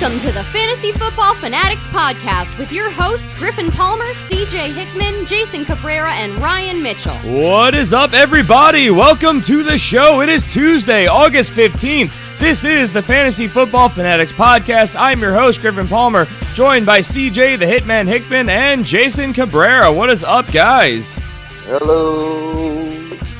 Welcome to the Fantasy Football Fanatics podcast with your hosts Griffin Palmer, CJ Hickman, Jason Cabrera, and Ryan Mitchell. What is up, everybody? Welcome to the show. It is Tuesday, August 15th. This is the Fantasy Football Fanatics podcast. I'm your host, Griffin Palmer, joined by CJ, the Hitman Hickman, and Jason Cabrera. What is up, guys? Hello.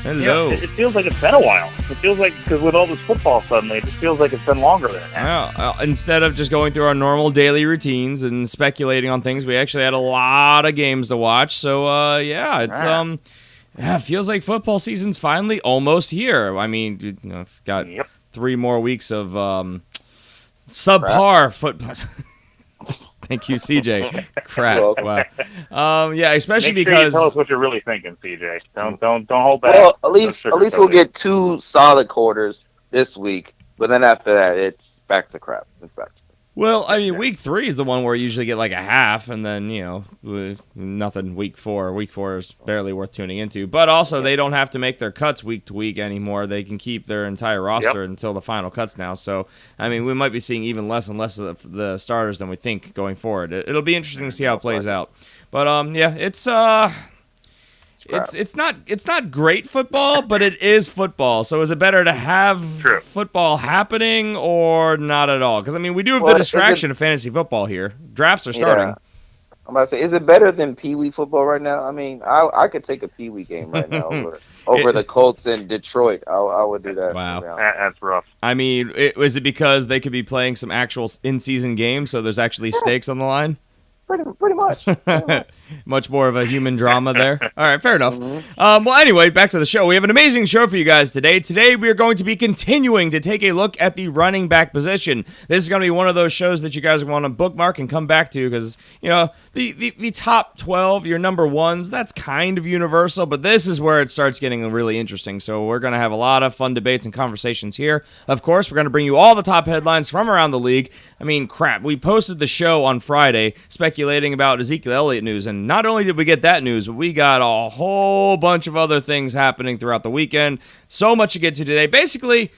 Hello. Yeah, it feels like it's been a while. It feels like, because with all this football suddenly, it just feels like it's been longer than that. Well, instead of just going through our normal daily routines and speculating on things, we actually had a lot of games to watch. So, it feels like football season's finally almost here. I mean, got 3 more weeks of subpar football. Thank you, CJ. Crap. Wow. Especially Make sure because you tell us what you're really thinking, CJ. Don't hold back. Well, at least we'll get 2 solid quarters this week, but then after that, it's back to crap. Well, I mean, week 3 is the one where you usually get like a half, and then, nothing week 4. Week 4 is barely worth tuning into. But also, they don't have to make their cuts week to week anymore. They can keep their entire roster until the final cuts now. So, I mean, we might be seeing even less and less of the starters than we think going forward. It'll be interesting to see how it plays out. But, it's not great football, but it is football. So is it better to have football happening or not at all? Because, I mean, we do have the distraction of fantasy football here. Drafts are starting. Yeah. I'm about to say, is it better than Pee Wee football right now? I mean, I could take a Pee Wee game right now over the Colts in Detroit. I would do that. Wow. That's rough. I mean, is it because they could be playing some actual in-season games, so there's actually stakes on the line? Pretty much. Much more of a human drama there. All right, fair enough. Well, anyway, back to the show. We have an amazing show for you guys today. Today, we are going to be continuing to take a look at the running back position. This is going to be one of those shows that you guys want to bookmark and come back to because, the top 12, your number ones, that's kind of universal, but this is where it starts getting really interesting. So we're going to have a lot of fun debates and conversations here. Of course, we're going to bring you all the top headlines from around the league. I mean, crap, we posted the show on Friday speculating about Ezekiel Elliott news, and not only did we get that news, but we got a whole bunch of other things happening throughout the weekend. So much to get to today. Basically,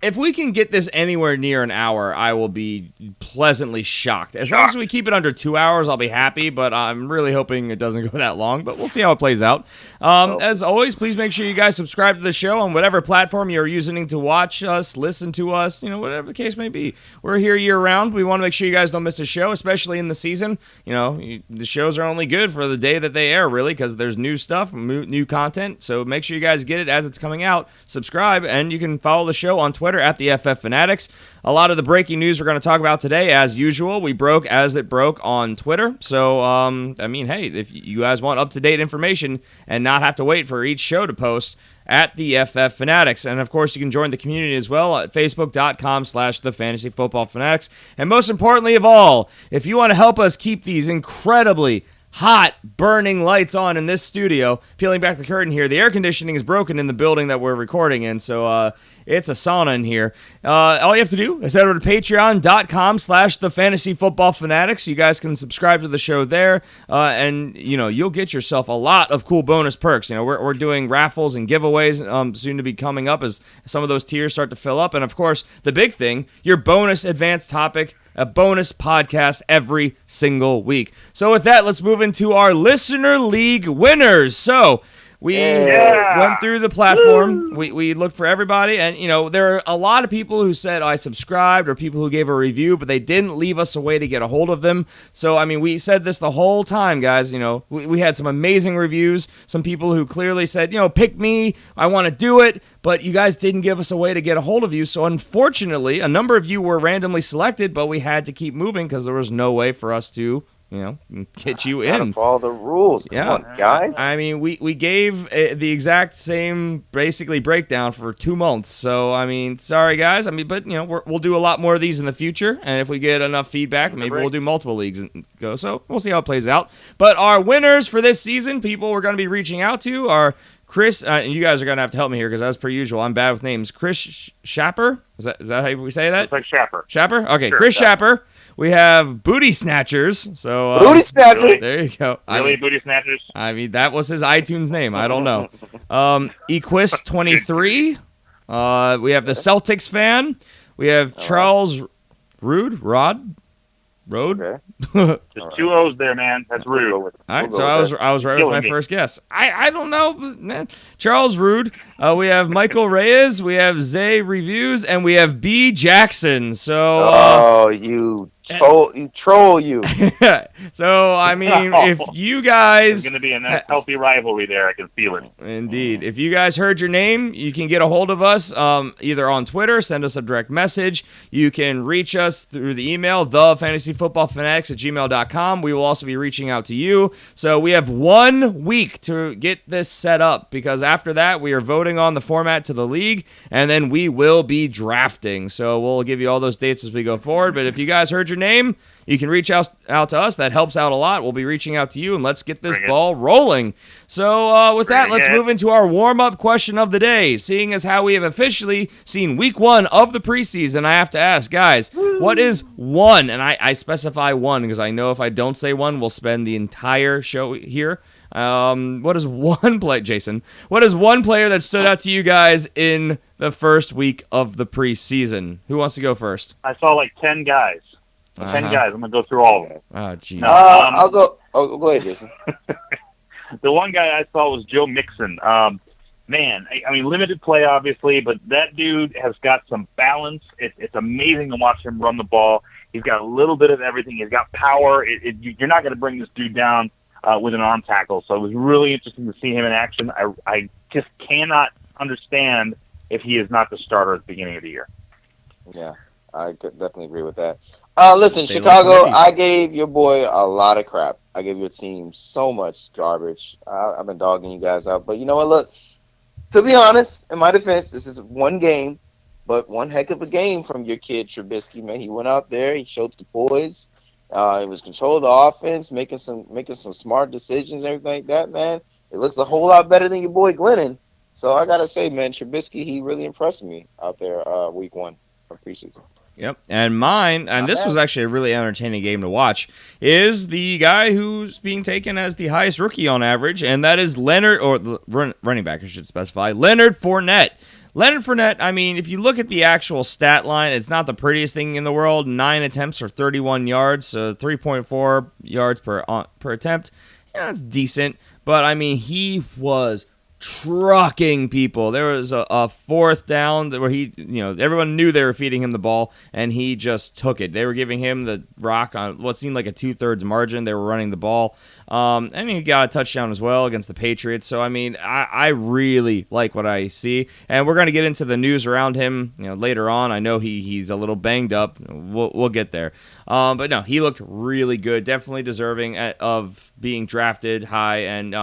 if we can get this anywhere near an hour, I will be pleasantly shocked. As long as we keep it under 2 hours, I'll be happy, but I'm really hoping it doesn't go that long, but we'll see how it plays out. As always, please make sure you guys subscribe to the show on whatever platform you're using to watch us, listen to us, whatever the case may be. We're here year-round. We want to make sure you guys don't miss a show, especially in the season. The shows are only good for the day that they air, really, because there's new stuff, new content, so make sure you guys get it as it's coming out. Subscribe, and you can follow the show on Twitter at the FF Fanatics. A lot of the breaking news we're going to talk about today, as usual, we broke as it broke on Twitter. So, hey, if you guys want up-to-date information and not have to wait for each show to post, at the FF Fanatics. And, of course, you can join the community as well at facebook.com/thefantasyfootballfanatics. And most importantly of all, if you want to help us keep these incredibly hot, burning lights on in this studio. Peeling back the curtain here, the air conditioning is broken in the building that we're recording in, so it's a sauna in here. All you have to do is head over to patreon.com/thefantasyfootballfanatics. You guys can subscribe to the show there, and you'll get yourself a lot of cool bonus perks. We're doing raffles and giveaways soon to be coming up as some of those tiers start to fill up, and of course, the big thing, your bonus advanced topic, a bonus podcast every single week. So with that, let's move into our Listener League winners. So we went through the platform. We looked for everybody, and there are a lot of people who said I subscribed, or people who gave a review, but they didn't leave us a way to get a hold of them. So I mean, we said this the whole time, guys. We had some amazing reviews. Some people who clearly said, pick me, I want to do it. But you guys didn't give us a way to get a hold of you. So unfortunately, a number of you were randomly selected, but we had to keep moving because there was no way for us to get you in. Follow the rules. Come on, guys. I mean, we gave the exact same basically breakdown for 2 months. So, I mean, sorry, guys. I mean, but, we'll do a lot more of these in the future. And if we get enough feedback, maybe we'll do multiple leagues and go. So, we'll see how it plays out. But our winners for this season, people we're going to be reaching out to are Chris, you guys are going to have to help me here because, as per usual, I'm bad with names. Chris Schapper? Is that how we say that? It's like Schapper. Schapper? Okay, sure, Chris Schapper. We have Booty Snatchers. So Booty Snatchers. Really? There you go. Really, Booty Snatchers? I mean, that was his iTunes name. I don't know. Equist23. We have the Celtics fan. We have Charles Rod. Road? Okay. Just 2 O's there, man. That's rude. All right, so I was right with my first guess. I don't know, man. Charles Rude. We have Michael Reyes. We have Zay Reviews, and we have B Jackson. So you troll. So I mean, if you guys, there's going to be a nice healthy rivalry there. I can feel it. Indeed. If you guys heard your name, you can get a hold of us either on Twitter, send us a direct message. You can reach us through the email, thefantasyfootballfanatics@gmail.com. We will also be reaching out to you. So we have 1 week to get this set up, because after that, we are voting on the format to the league, and then we will be drafting. So we'll give you all those dates as we go forward. But if you guys heard your name, you can reach out to us. That helps out a lot. We'll be reaching out to you, and let's get this ball rolling. So with that, let's move into our warm-up question of the day. Seeing as how we have officially seen week 1 of the preseason, I have to ask, guys, what is one? And I specify one because I know if I don't say one, we'll spend the entire show here. What is one play, Jason? What is one player that stood out to you guys in the first week of the preseason? Who wants to go first? I saw like 10 guys. 10 guys. I'm going to go through all of them. Oh, geez. I'll go. Oh, go ahead, Jason. The one guy I saw was Joe Mixon. Man, I mean, limited play, obviously, but that dude has got some balance. It's amazing to watch him run the ball. He's got a little bit of everything. He's got power. You're not going to bring this dude down with an arm tackle. So it was really interesting to see him in action. I just cannot understand if he is not the starter at the beginning of the year. Yeah, I could definitely agree with that. Listen, Chicago, I gave your boy a lot of crap. I gave your team so much garbage. I've been dogging you guys out. But you know what? Look, to be honest, in my defense, this is one game, but one heck of a game from your kid, Trubisky, man. He went out there. He showed the boys. He was controlling the offense, making some smart decisions and everything like that, man. It looks a whole lot better than your boy Glennon. So I got to say, man, Trubisky, he really impressed me out there week 1 of preseason. Yep, and mine, and this was actually a really entertaining game to watch, is the guy who's being taken as the highest rookie on average, and that is Leonard, or the running back, I should specify, Leonard Fournette. Leonard Fournette, I mean, if you look at the actual stat line, it's not the prettiest thing in the world. 9 attempts for 31 yards, so 3.4 yards per attempt. Yeah, that's decent, but I mean, he was trucking people. There was a fourth down where he, everyone knew they were feeding him the ball, and he just took it. They were giving him the rock on what seemed like a 2/3 margin. They were running the ball. And he got a touchdown as well against the Patriots. So, I mean, I really like what I see. And we're going to get into the news around him later on. I know he's a little banged up. We'll get there. But no, he looked really good. Definitely deserving of being drafted high. And,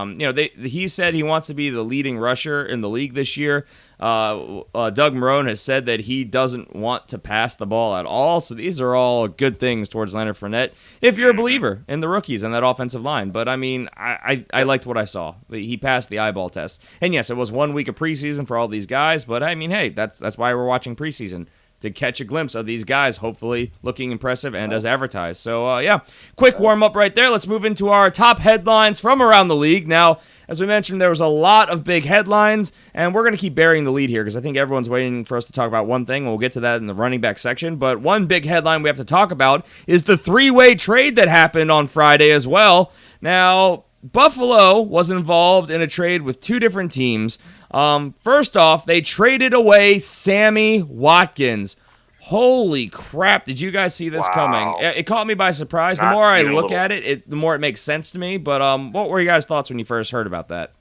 he said he wants to be the leading rusher in the league this year. Doug Marrone has said that he doesn't want to pass the ball at all. So these are all good things towards Leonard Fournette if you're a believer in the rookies and that offensive line. But, I mean, I liked what I saw. He passed the eyeball test. And, yes, it was 1 week of preseason for all these guys. But, I mean, hey, that's why we're watching preseason, to catch a glimpse of these guys, hopefully looking impressive and as advertised. So, quick warm-up right there. Let's move into our top headlines from around the league. Now, as we mentioned, there was a lot of big headlines, and we're going to keep burying the lead here because I think everyone's waiting for us to talk about one thing, and we'll get to that in the running back section. But one big headline we have to talk about is the three-way trade that happened on Friday as well. Now, Buffalo was involved in a trade with two different teams. First off, they traded away Sammy Watkins. Holy crap, did you guys see this coming? It caught me by surprise. The more I look at it, the more it makes sense to me. But what were your guys' thoughts when you first heard about that?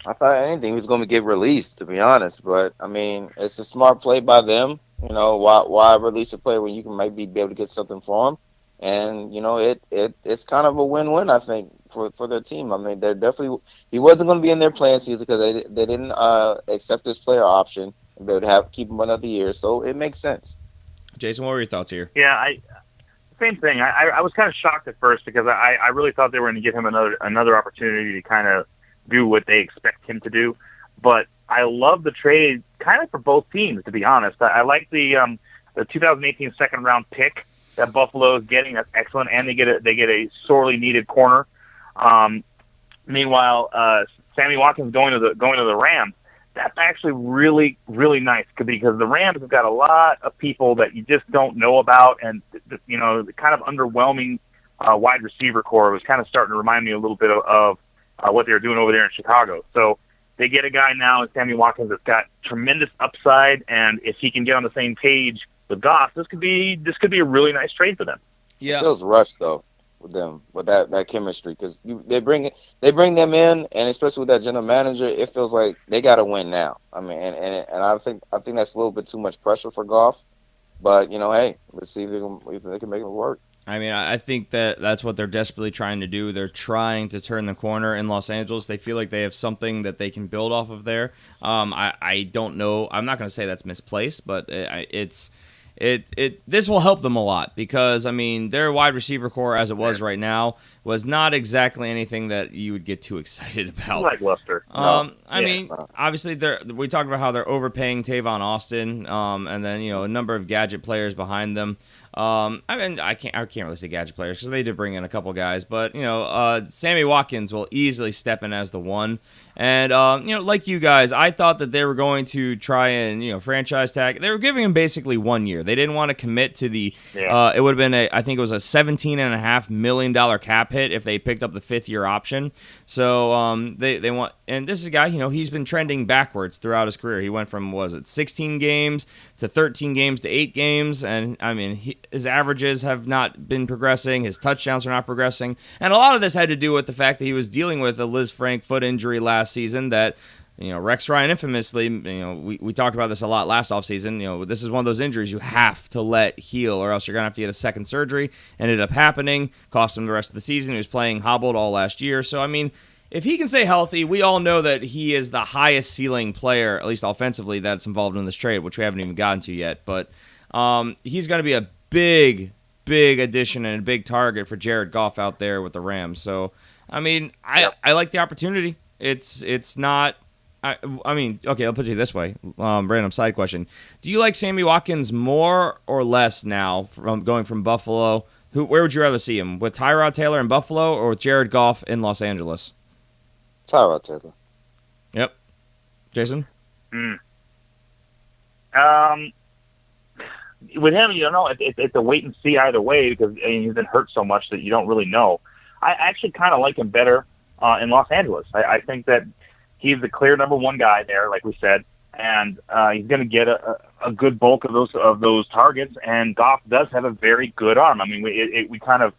I thought anything was going to get released, to be honest. But, I mean, it's a smart play by them. Why release a player when you can maybe be able to get something for him? And, it's kind of a win-win, I think, for their team. I mean, they're definitely – he wasn't going to be in their plan season because they didn't accept this player option. They would keep him another year, so it makes sense. Jason, what were your thoughts here? Yeah, same thing. I was kind of shocked at first because I really thought they were going to give him another opportunity to kind of do what they expect him to do. But I love the trade kind of for both teams, to be honest. I like the 2018 second round pick that Buffalo is getting. That's excellent, and they get a sorely needed corner. Meanwhile, Sammy Watkins going to the Rams. that's actually really, really nice because the Rams have got a lot of people that you just don't know about, and the kind of underwhelming wide receiver core was kind of starting to remind me a little bit of what they were doing over there in Chicago. So they get a guy now in Sammy Watkins that's got tremendous upside, and if he can get on the same page with Goff, this could be a really nice trade for them. Yeah, it feels rushed though with them with that chemistry because they bring them in, and especially with that general manager, it feels like they got to win now. I mean, and I think that's a little bit too much pressure for Goff, but hey, let's see if they can make it work. I mean, I think that's what they're desperately trying to do. They're trying to turn the corner in Los Angeles. They feel like they have something that they can build off of there. I don't know. I'm not going to say that's misplaced, but this will help them a lot because, I mean, their wide receiver core as it was right now was not exactly anything that you would get too excited about. Like Luster. I mean, obviously, we talked about how they're overpaying Tavon Austin, and then a number of gadget players behind them. I mean, I can't really say gadget players because they did bring in a couple guys, but Sammy Watkins will easily step in as the one. And like you guys, I thought that they were going to try and franchise tag. They were giving him basically 1 year. They didn't want to commit to the. It would have been I think it was a $17.5 million cap hit if they picked up the 5th-year option. So they want, and this is a guy he's been trending backwards throughout his career. He went from 16 games to 13 games to 8 games, and I mean his averages have not been progressing. His touchdowns are not progressing, and a lot of this had to do with the fact that he was dealing with a Liz Frank foot injury last season that Rex Ryan infamously, we talked about this a lot last offseason. This is one of those injuries you have to let heal or else you're going to have to get a second surgery. Ended up happening, cost him the rest of the season. He was playing hobbled all last year. So, I mean, if he can stay healthy, we all know that he is the highest ceiling player, at least offensively, that's involved in this trade, which we haven't even gotten to yet. But he's going to be a big addition and a big target for Jared Goff out there with the Rams. So, I mean, I like the opportunity. It's not. I mean, okay, I'll put it this way. Random side question: do you like Sammy Watkins more or less now from going from Buffalo? Where would you rather see him, with Tyrod Taylor in Buffalo or with Jared Goff in Los Angeles? Tyrod Taylor. Yep. Jason. With him, it's a wait and see either way because he's been hurt so much that you don't really know. I actually kind of like him better in Los Angeles. I think that he's the clear number one guy there, like we said, and he's going to get a good bulk of those targets. And Goff does have a very good arm. I mean, we kind of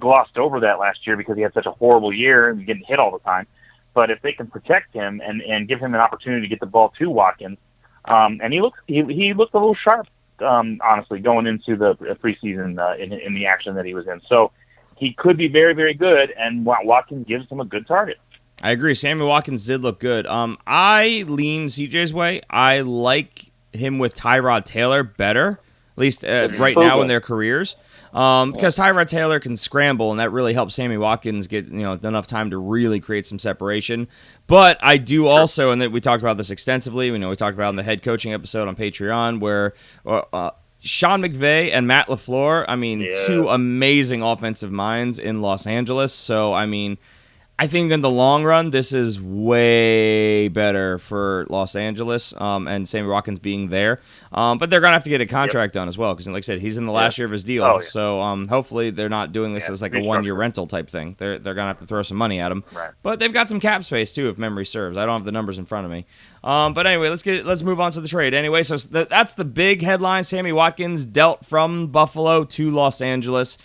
glossed over that last year because he had such a horrible year and getting hit all the time. But if they can protect him and give him an opportunity to get the ball to Watkins, and he looked a little sharp, honestly, going into the preseason in the action that he was in. So he could be very, very good, and Watkins gives him a good target. I agree. Sammy Watkins did look good. I lean CJ's way. I like him with Tyrod Taylor better, at least right now in their careers, because Tyrod Taylor can scramble, and that really helps Sammy Watkins get enough time to really create some separation. But I do also, and we talked about this extensively. We talked about it in the head coaching episode on Patreon, where Sean McVay and Matt LaFleur, two amazing offensive minds in Los Angeles. So, I think in the long run, this is way better for Los Angeles and Sammy Watkins being there. But they're going to have to get a contract done as well because, like I said, he's in the last year of his deal. So hopefully they're not doing this as like a one-year rental type thing. They're going to have to throw some money at him. Right. But they've got some cap space, too, if memory serves. I don't have the numbers in front of me. But anyway, let's move on to the trade. Anyway, so that's the big headline. Sammy Watkins dealt from Buffalo to Los Angeles.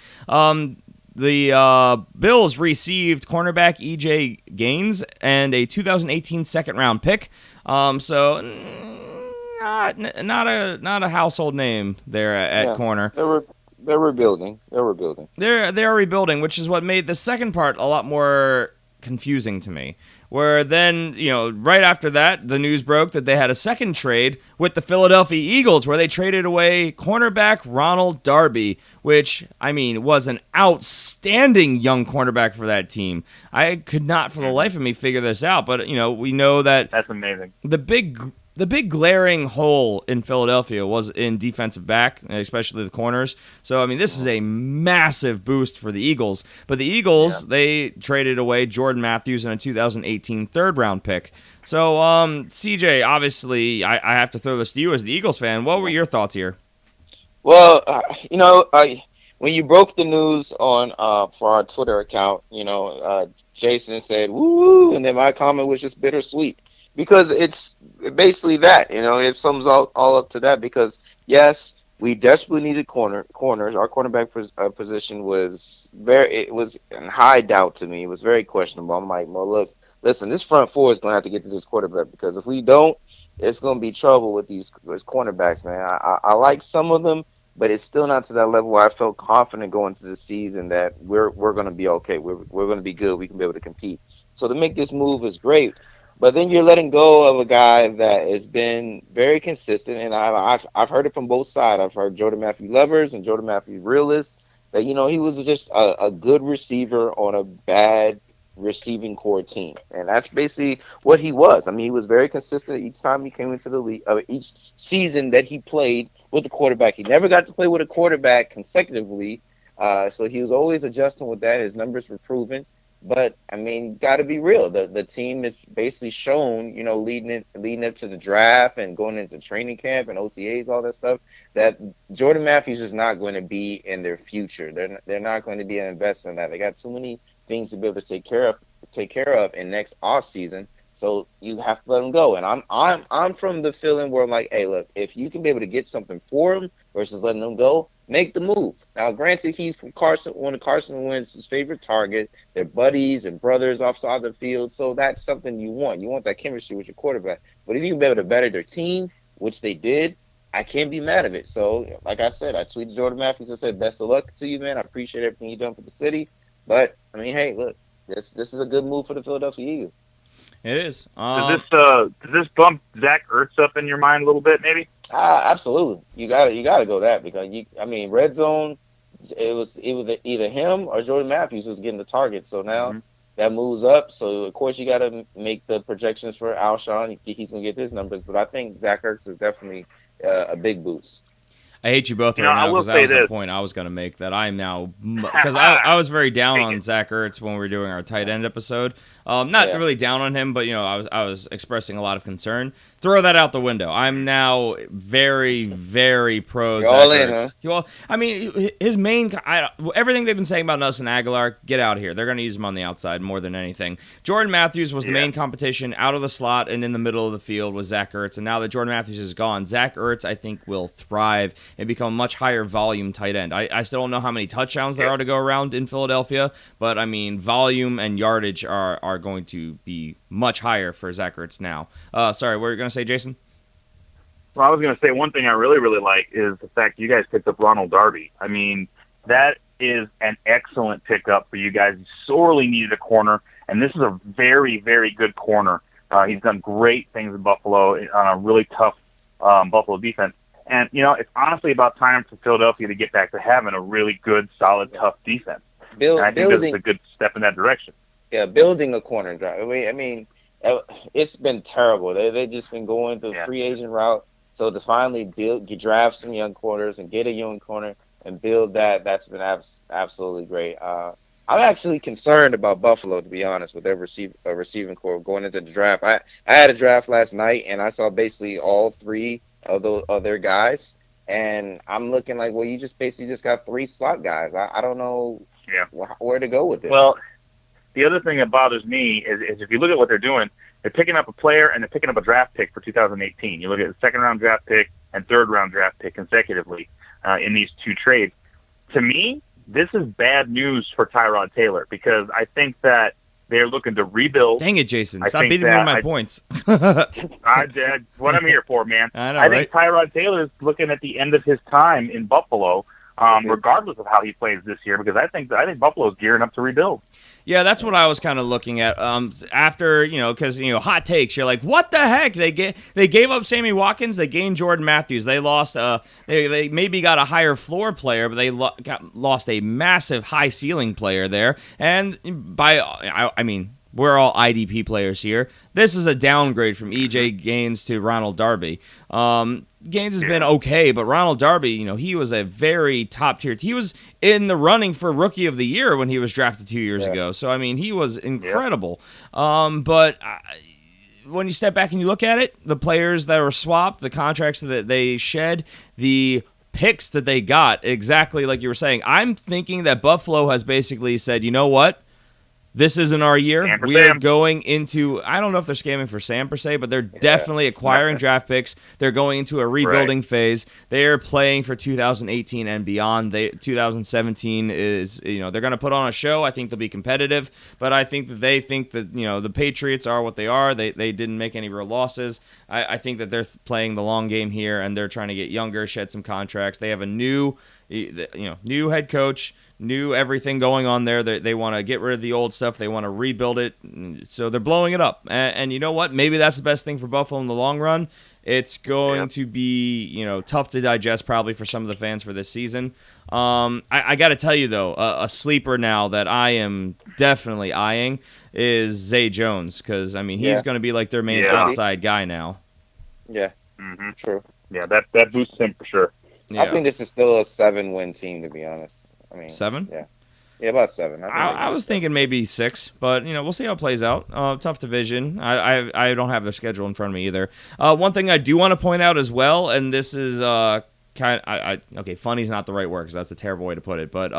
The Bills received cornerback E.J. Gaines and a 2018 second-round pick. So not a household name there at corner. They're rebuilding. They are rebuilding, which is what made the second part a lot more confusing to me. Where then, right after that, the news broke that they had a second trade with the Philadelphia Eagles, where they traded away cornerback Ronald Darby, which, was an outstanding young cornerback for that team. I could not, for the life of me, figure this out. But, we know that that's amazing. The big The big glaring hole in Philadelphia was in defensive back, especially the corners. So, I mean, this is a massive boost for the Eagles. But the Eagles, they traded away Jordan Matthews in a 2018 third-round pick. So, CJ, obviously, I have to throw this to you as the Eagles fan. What were your thoughts here? Well, when you broke the news on for our Twitter account, Jason said, woo, and then my comment was just bittersweet. Because it's basically that, it sums all up to that. Because yes, we desperately needed corners. Our cornerback position was in high doubt to me. It was very questionable. I'm like, well, listen, this front four is going to have to get to this quarterback, because if we don't, it's going to be trouble with these cornerbacks, man. I like some of them, but it's still not to that level where I felt confident going into the season that we're going to be okay. We're going to be good. We can be able to compete. So to make this move is great. But then you're letting go of a guy that has been very consistent, and I've heard it from both sides. I've heard Jordan Matthews lovers and Jordan Matthews realists that he was just a good receiver on a bad receiving core team, and that's basically what he was. I mean, he was very consistent each time he came into the league. Each season that he played with a quarterback, he never got to play with a quarterback consecutively, so he was always adjusting with that. His numbers were proven. But I mean, got to be real. The team is basically shown, leading up to the draft and going into training camp and OTAs, all that stuff, that Jordan Matthews is not going to be in their future. They're not going to be investing in that. They got too many things to be able to take care of in next off season. So you have to let him go. And I'm from the feeling where I'm like, hey, look, if you can be able to get something for him versus letting him go, make the move. Now, granted, he's from Carson. One of Carson Wentz's favorite target. They're buddies and brothers offside the field, so that's something you want. You want that chemistry with your quarterback. But if you can be able to better their team, which they did, I can't be mad at it. So, like I said, I tweeted Jordan Matthews and said, best of luck to you, man. I appreciate everything you've done for the city. But, I mean, hey, look, this is a good move for the Philadelphia Eagles. It is. Does this bump Zach Ertz up in your mind a little bit, maybe? Absolutely. You gotta go that, because red zone, it was either him or Jordan Matthews was getting the target. So now that moves up. So of course you gotta make the projections for Alshon. He's gonna get his numbers, but I think Zach Ertz is definitely a big boost. I hate you both right now, because that was the point I was going to make, that I'm now, because I was very down on Zach Ertz when we were doing our tight end episode. Not really down on him, but I was expressing a lot of concern. Throw that out the window. I'm now very, very pro Zach Ertz. Huh? Well, I mean, his main, everything they've been saying about Nelson Aguilar, get out of here. They're going to use him on the outside more than anything. Jordan Matthews was the main competition out of the slot, and in the middle of the field was Zach Ertz. And now that Jordan Matthews is gone, Zach Ertz, I think, will thrive and become a much higher volume tight end. I still don't know how many touchdowns there are to go around in Philadelphia, but I mean, volume and yardage are going to be much higher for Zach Ertz now. Sorry, what were you going to say, Jason? Well, I was going to say one thing I really, really like is the fact you guys picked up Ronald Darby. I mean, that is an excellent pickup for you guys. You sorely needed a corner, and this is a very, very good corner. He's done great things in Buffalo on a really tough Buffalo defense. And, it's honestly about time for Philadelphia to get back to having a really good, solid, tough defense. I think this is a good step in that direction. Yeah, building a corner drive. I mean, it's been terrible. They've just been going the free agent route. So to finally draft some young corners and get a young corner and build that's been absolutely great. I'm actually concerned about Buffalo, to be honest, with their receiving core going into the draft. I had a draft last night, and I saw basically all three of their guys, and I'm looking like, well, you just basically just got three slot guys. I don't know where to go with it. Well, the other thing that bothers me is if you look at what they're doing, they're picking up a player and they're picking up a draft pick for 2018. You look at the second-round draft pick and third-round draft pick consecutively in these two trades. To me, this is bad news for Tyrod Taylor, because I think that they're looking to rebuild. Dang it, Jason. Stop beating me on my points. That's what I'm here for, man. I think Tyrod Taylor is looking at the end of his time in Buffalo, regardless of how he plays this year, because I think Buffalo's gearing up to rebuild. Yeah, that's what I was kind of looking at. After, because hot takes, you're like, what the heck? They gave up Sammy Watkins, they gained Jordan Matthews, they lost. They maybe got a higher floor player, but they lost a massive high ceiling player there. And we're all IDP players here. This is a downgrade from EJ Gaines to Ronald Darby. Gaines has been okay, but Ronald Darby, he was a very top tier. He was in the running for Rookie of the Year when he was drafted 2 years ago. So, I mean, he was incredible. But when you step back and you look at it, the players that were swapped, the contracts that they shed, the picks that they got, exactly like you were saying, I'm thinking that Buffalo has basically said, you know what? This isn't our year. We are going into, I don't know if they're scamming for Sam per se, but they're definitely acquiring draft picks. They're going into a rebuilding phase. They are playing for 2018 and beyond. 2017 is, they're going to put on a show. I think they'll be competitive, but I think that they think that, the Patriots are what they are. They didn't make any real losses. I think that they're playing the long game here, and they're trying to get younger, shed some contracts. They have a new head coach, new everything going on there. They want to get rid of the old stuff. They want to rebuild it. So they're blowing it up. And you know what? Maybe that's the best thing for Buffalo in the long run. It's going to be, tough to digest probably for some of the fans for this season. I got to tell you, though, a sleeper now that I am definitely eyeing is Zay Jones because, he's going to be like their main outside guy now. Yeah, true. Yeah, that boosts him for sure. Yeah. I think this is still a 7-win team, to be honest. 7? Yeah, about 7. I was thinking maybe 6, but we'll see how it plays out. Tough division. I don't have their schedule in front of me either. One thing I do want to point out as well, and this is funny's not the right word because that's a terrible way to put it. But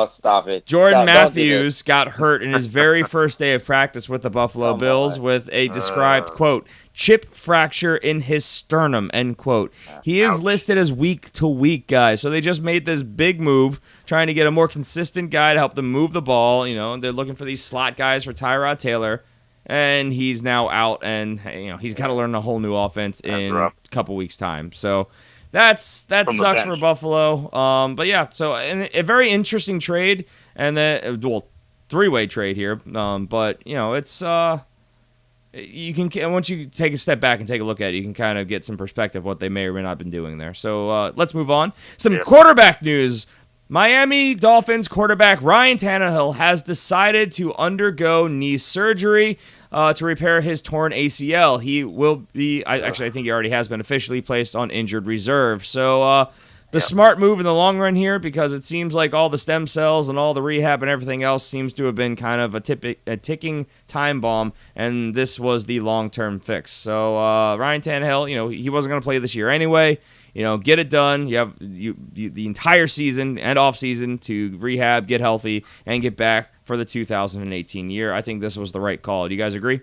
stop it. Jordan Matthews got hurt in his very first day of practice with the Buffalo Bills with a described quote chip fracture in his sternum end quote. He is listed as week to week, guys. So they just made this big move, trying to get a more consistent guy to help them move the ball. They're looking for these slot guys for Tyrod Taylor. And he's now out, and he's got to learn a whole new offense in a couple weeks' time. So that sucks for Buffalo. But yeah, so a very interesting trade, and then three-way trade here. But it's you can once you take a step back and take a look at it, you can kind of get some perspective what they may or may not have been doing there. So let's move on. Some quarterback news. Miami Dolphins quarterback Ryan Tannehill has decided to undergo knee surgery to repair his torn ACL. He will be, I think he already has been officially placed on injured reserve. So the smart move in the long run here, because it seems like all the stem cells and all the rehab and everything else seems to have been kind of a ticking time bomb, and this was the long-term fix. So Ryan Tannehill, he wasn't going to play this year anyway. Get it done. You have the entire season and off season to rehab, get healthy, and get back for the 2018 year. I think this was the right call. Do you guys agree?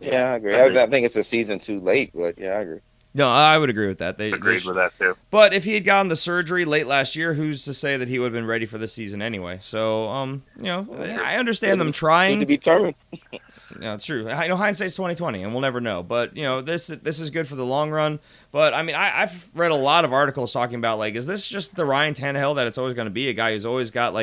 Yeah, I agree. I think it's a season too late, but yeah, I agree. No, I would agree with that. Agreed with that too. But if he had gotten the surgery late last year, who's to say that he would have been ready for this season anyway? So, I understand them trying. To be determined. Yeah, it's true. I know hindsight's 20/20, and we'll never know. But this is good for the long run. But I've read a lot of articles talking about is this just the Ryan Tannehill that it's always going to be, a guy who's always got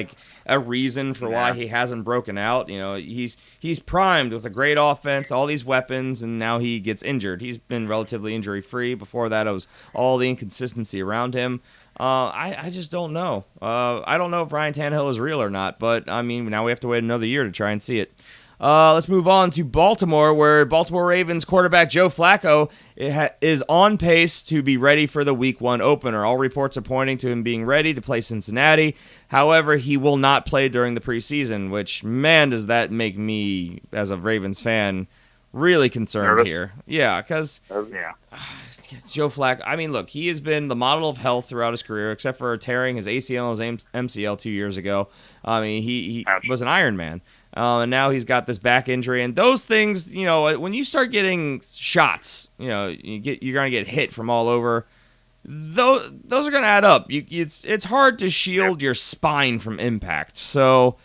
a reason for why he hasn't broken out. He's primed with a great offense, all these weapons, and now he gets injured. He's been relatively injury free. Before that, it was all the inconsistency around him. I just don't know. I don't know if Ryan Tannehill is real or not. But now we have to wait another year to try and see it. Let's move on to Baltimore, where Baltimore Ravens quarterback Joe Flacco is on pace to be ready for the Week 1 opener. All reports are pointing to him being ready to play Cincinnati. However, he will not play during the preseason, which, man, does that make me, as a Ravens fan, really concerned here. Yeah, because Joe Flacco, look, he has been the model of health throughout his career, except for tearing his ACL and his MCL 2 years ago. He was an Iron Man. And now he's got this back injury, and those things, when you start getting shots, you're gonna get hit from all over. Those are gonna add up. It's hard to shield your spine from impact. So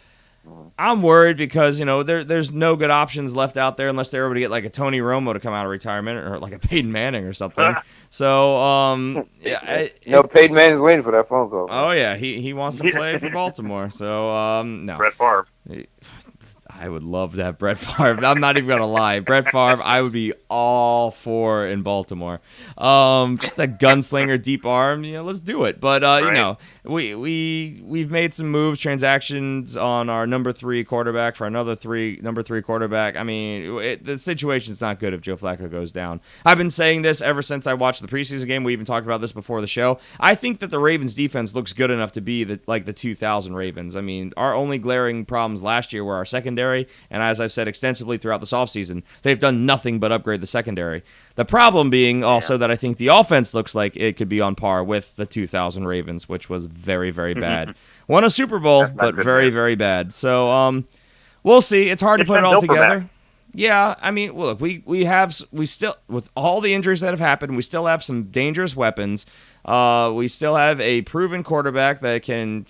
I'm worried because there's no good options left out there unless they're able to get a Tony Romo to come out of retirement or a Peyton Manning or something. So Peyton Manning's waiting for that phone call. Oh yeah, he wants to play for Baltimore. So no. Brett Favre. I would love to have Brett Favre. I'm not even gonna lie, Brett Favre, I would be all for in Baltimore. Just a gunslinger, deep arm. Let's do it. But we've made some moves, transactions on our number 3 quarterback for another number 3 quarterback. I mean, the situation's not good if Joe Flacco goes down. I've been saying this ever since I watched the preseason game. We even talked about this before the show. I think that the Ravens defense looks good enough to be the 2000 Ravens. I mean, our only glaring problems last year were our secondary, and as I've said extensively throughout this offseason, they've done nothing but upgrade the secondary. The problem being also that I think the offense looks like it could be on par with the 2000 Ravens, which was very, very bad. Won a Super Bowl, but very, very bad. So we'll see. It's hard to put it all together. Yeah, I mean, look, we still, with all the injuries that have happened, we still have some dangerous weapons. We still have a proven quarterback that can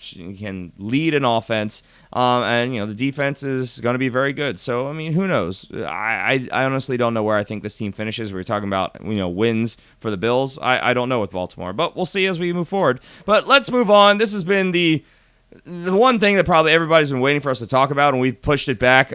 lead an offense, and the defense is going to be very good. So I mean, who knows? I honestly don't know where I think this team finishes. We were talking about wins for the Bills. I don't know with Baltimore, but we'll see as we move forward. But let's move on. This has been the one thing that probably everybody's been waiting for us to talk about, and we've pushed it back.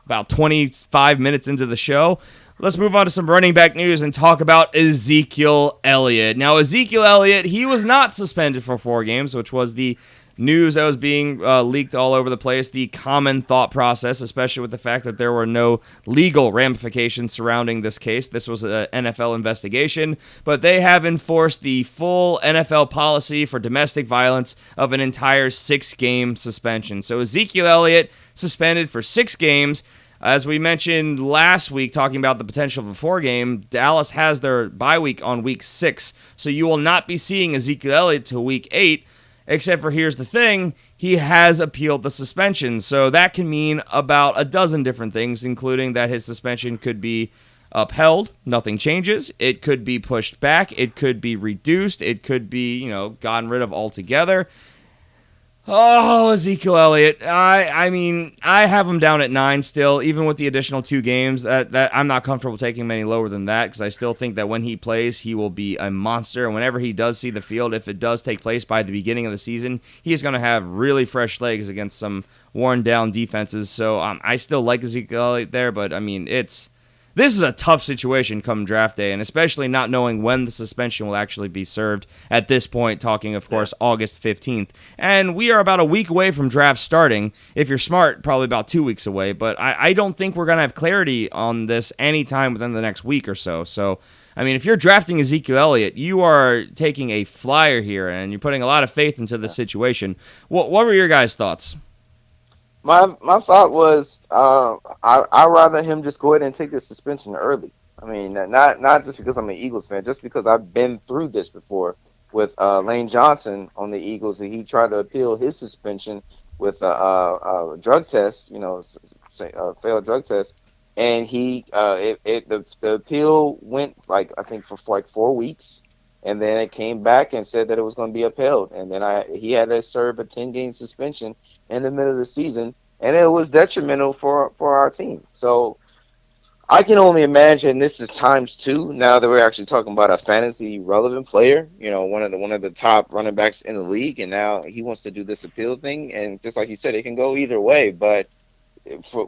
About 25 minutes into the show. Let's move on to some running back news and talk about Ezekiel Elliott. Now, Ezekiel Elliott, he was not suspended for 4 games, which was the news that was being leaked all over the place, the common thought process, especially with the fact that there were no legal ramifications surrounding this case. This was an NFL investigation, but they have enforced the full NFL policy for domestic violence of an entire 6-game suspension. So Ezekiel Elliott suspended for 6 games. As we mentioned last week, talking about the potential of a 4-game, Dallas has their bye week on week 6, so you will not be seeing Ezekiel Elliott till week 8, except for here's the thing, he has appealed the suspension, so that can mean about a dozen different things, including that his suspension could be upheld, nothing changes, it could be pushed back, it could be reduced, it could be, gotten rid of altogether. Oh, Ezekiel Elliott. I mean, I have him down at 9 still, even with the additional 2 games. That I'm not comfortable taking him any lower than that because I still think that when he plays, he will be a monster. And whenever he does see the field, if it does take place by the beginning of the season, he is going to have really fresh legs against some worn-down defenses. So I still like Ezekiel Elliott there, but I mean, this is a tough situation come draft day, and especially not knowing when the suspension will actually be served at this point, talking, of course, August 15th. And we are about a week away from draft starting. If you're smart, probably about 2 weeks away. But I don't think we're going to have clarity on this anytime within the next week or so. So, I mean, if you're drafting Ezekiel Elliott, you are taking a flyer here, and you're putting a lot of faith into this situation. What were your guys' thoughts? My thought was I'd rather him just go ahead and take the suspension early. I mean, not just because I'm an Eagles fan, just because I've been through this before with Lane Johnson on the Eagles, and he tried to appeal his suspension with a drug test, failed drug test, and the appeal went I think for 4 weeks, and then it came back and said that it was going to be upheld, and then he had to serve a 10-game suspension in the middle of the season, and it was detrimental for our team. So I can only imagine this is times 2 now that we're actually talking about a fantasy relevant player, one of the top running backs in the league, and now he wants to do this appeal thing. And just like you said, it can go either way. But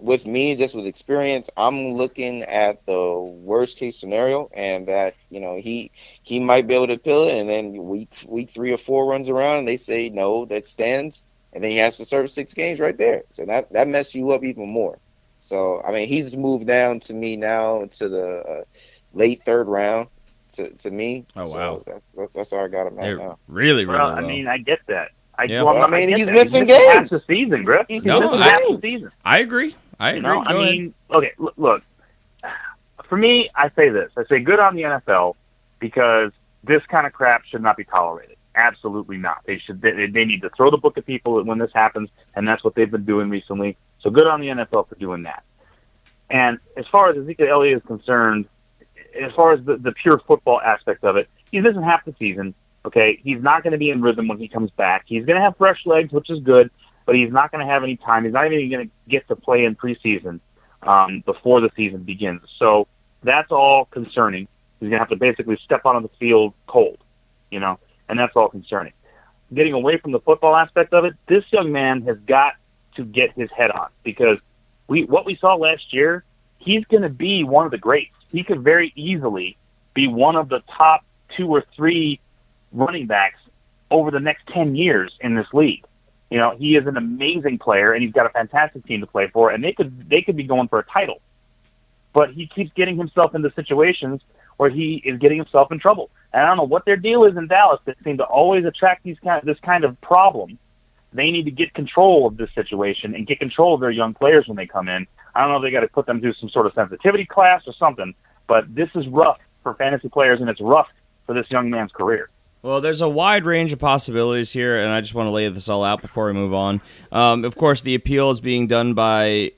with me, just with experience, I'm looking at the worst case scenario, and that he might be able to appeal it, and then week 3 or 4 runs around, and they say no, that stands. And then he has to serve 6 games right there. So that messes you up even more. So, I mean, he's moved down to me now to the late 3rd round to me. Oh, wow. So that's how I got him at now. Really, really well, low. I mean, I get that. He's missing games. Half the season, Griff. He's missing half the season. I agree. Okay, look. For me, I say this. I say good on the NFL because this kind of crap should not be tolerated. Absolutely not. They need to throw the book at people when this happens, and that's what they've been doing recently. So good on the NFL for doing that. And as far as Ezekiel Elliott is concerned, as far as the pure football aspect of it, he's missing half the season. Okay, he's not going to be in rhythm when he comes back. He's going to have fresh legs, which is good, but he's not going to have any time. He's not even going to get to play in preseason before the season begins. So that's all concerning. He's going to have to basically step onto the field cold, and that's all concerning. Getting away from the football aspect of it, this young man has got to get his head on, because what we saw last year, he's going to be one of the greats. He could very easily be one of the top 2 or 3 running backs over the next 10 years in this league. You know, he is an amazing player, and he's got a fantastic team to play for, and they could be going for a title. But he keeps getting himself into situations where he is getting himself in trouble. And I don't know what their deal is in Dallas that seem to always attract this kind of problem. They need to get control of this situation and get control of their young players when they come in. I don't know if they got to put them through some sort of sensitivity class or something, but this is rough for fantasy players, and it's rough for this young man's career. Well, there's a wide range of possibilities here, and I just want to lay this all out before we move on. Of course, the appeal is being done by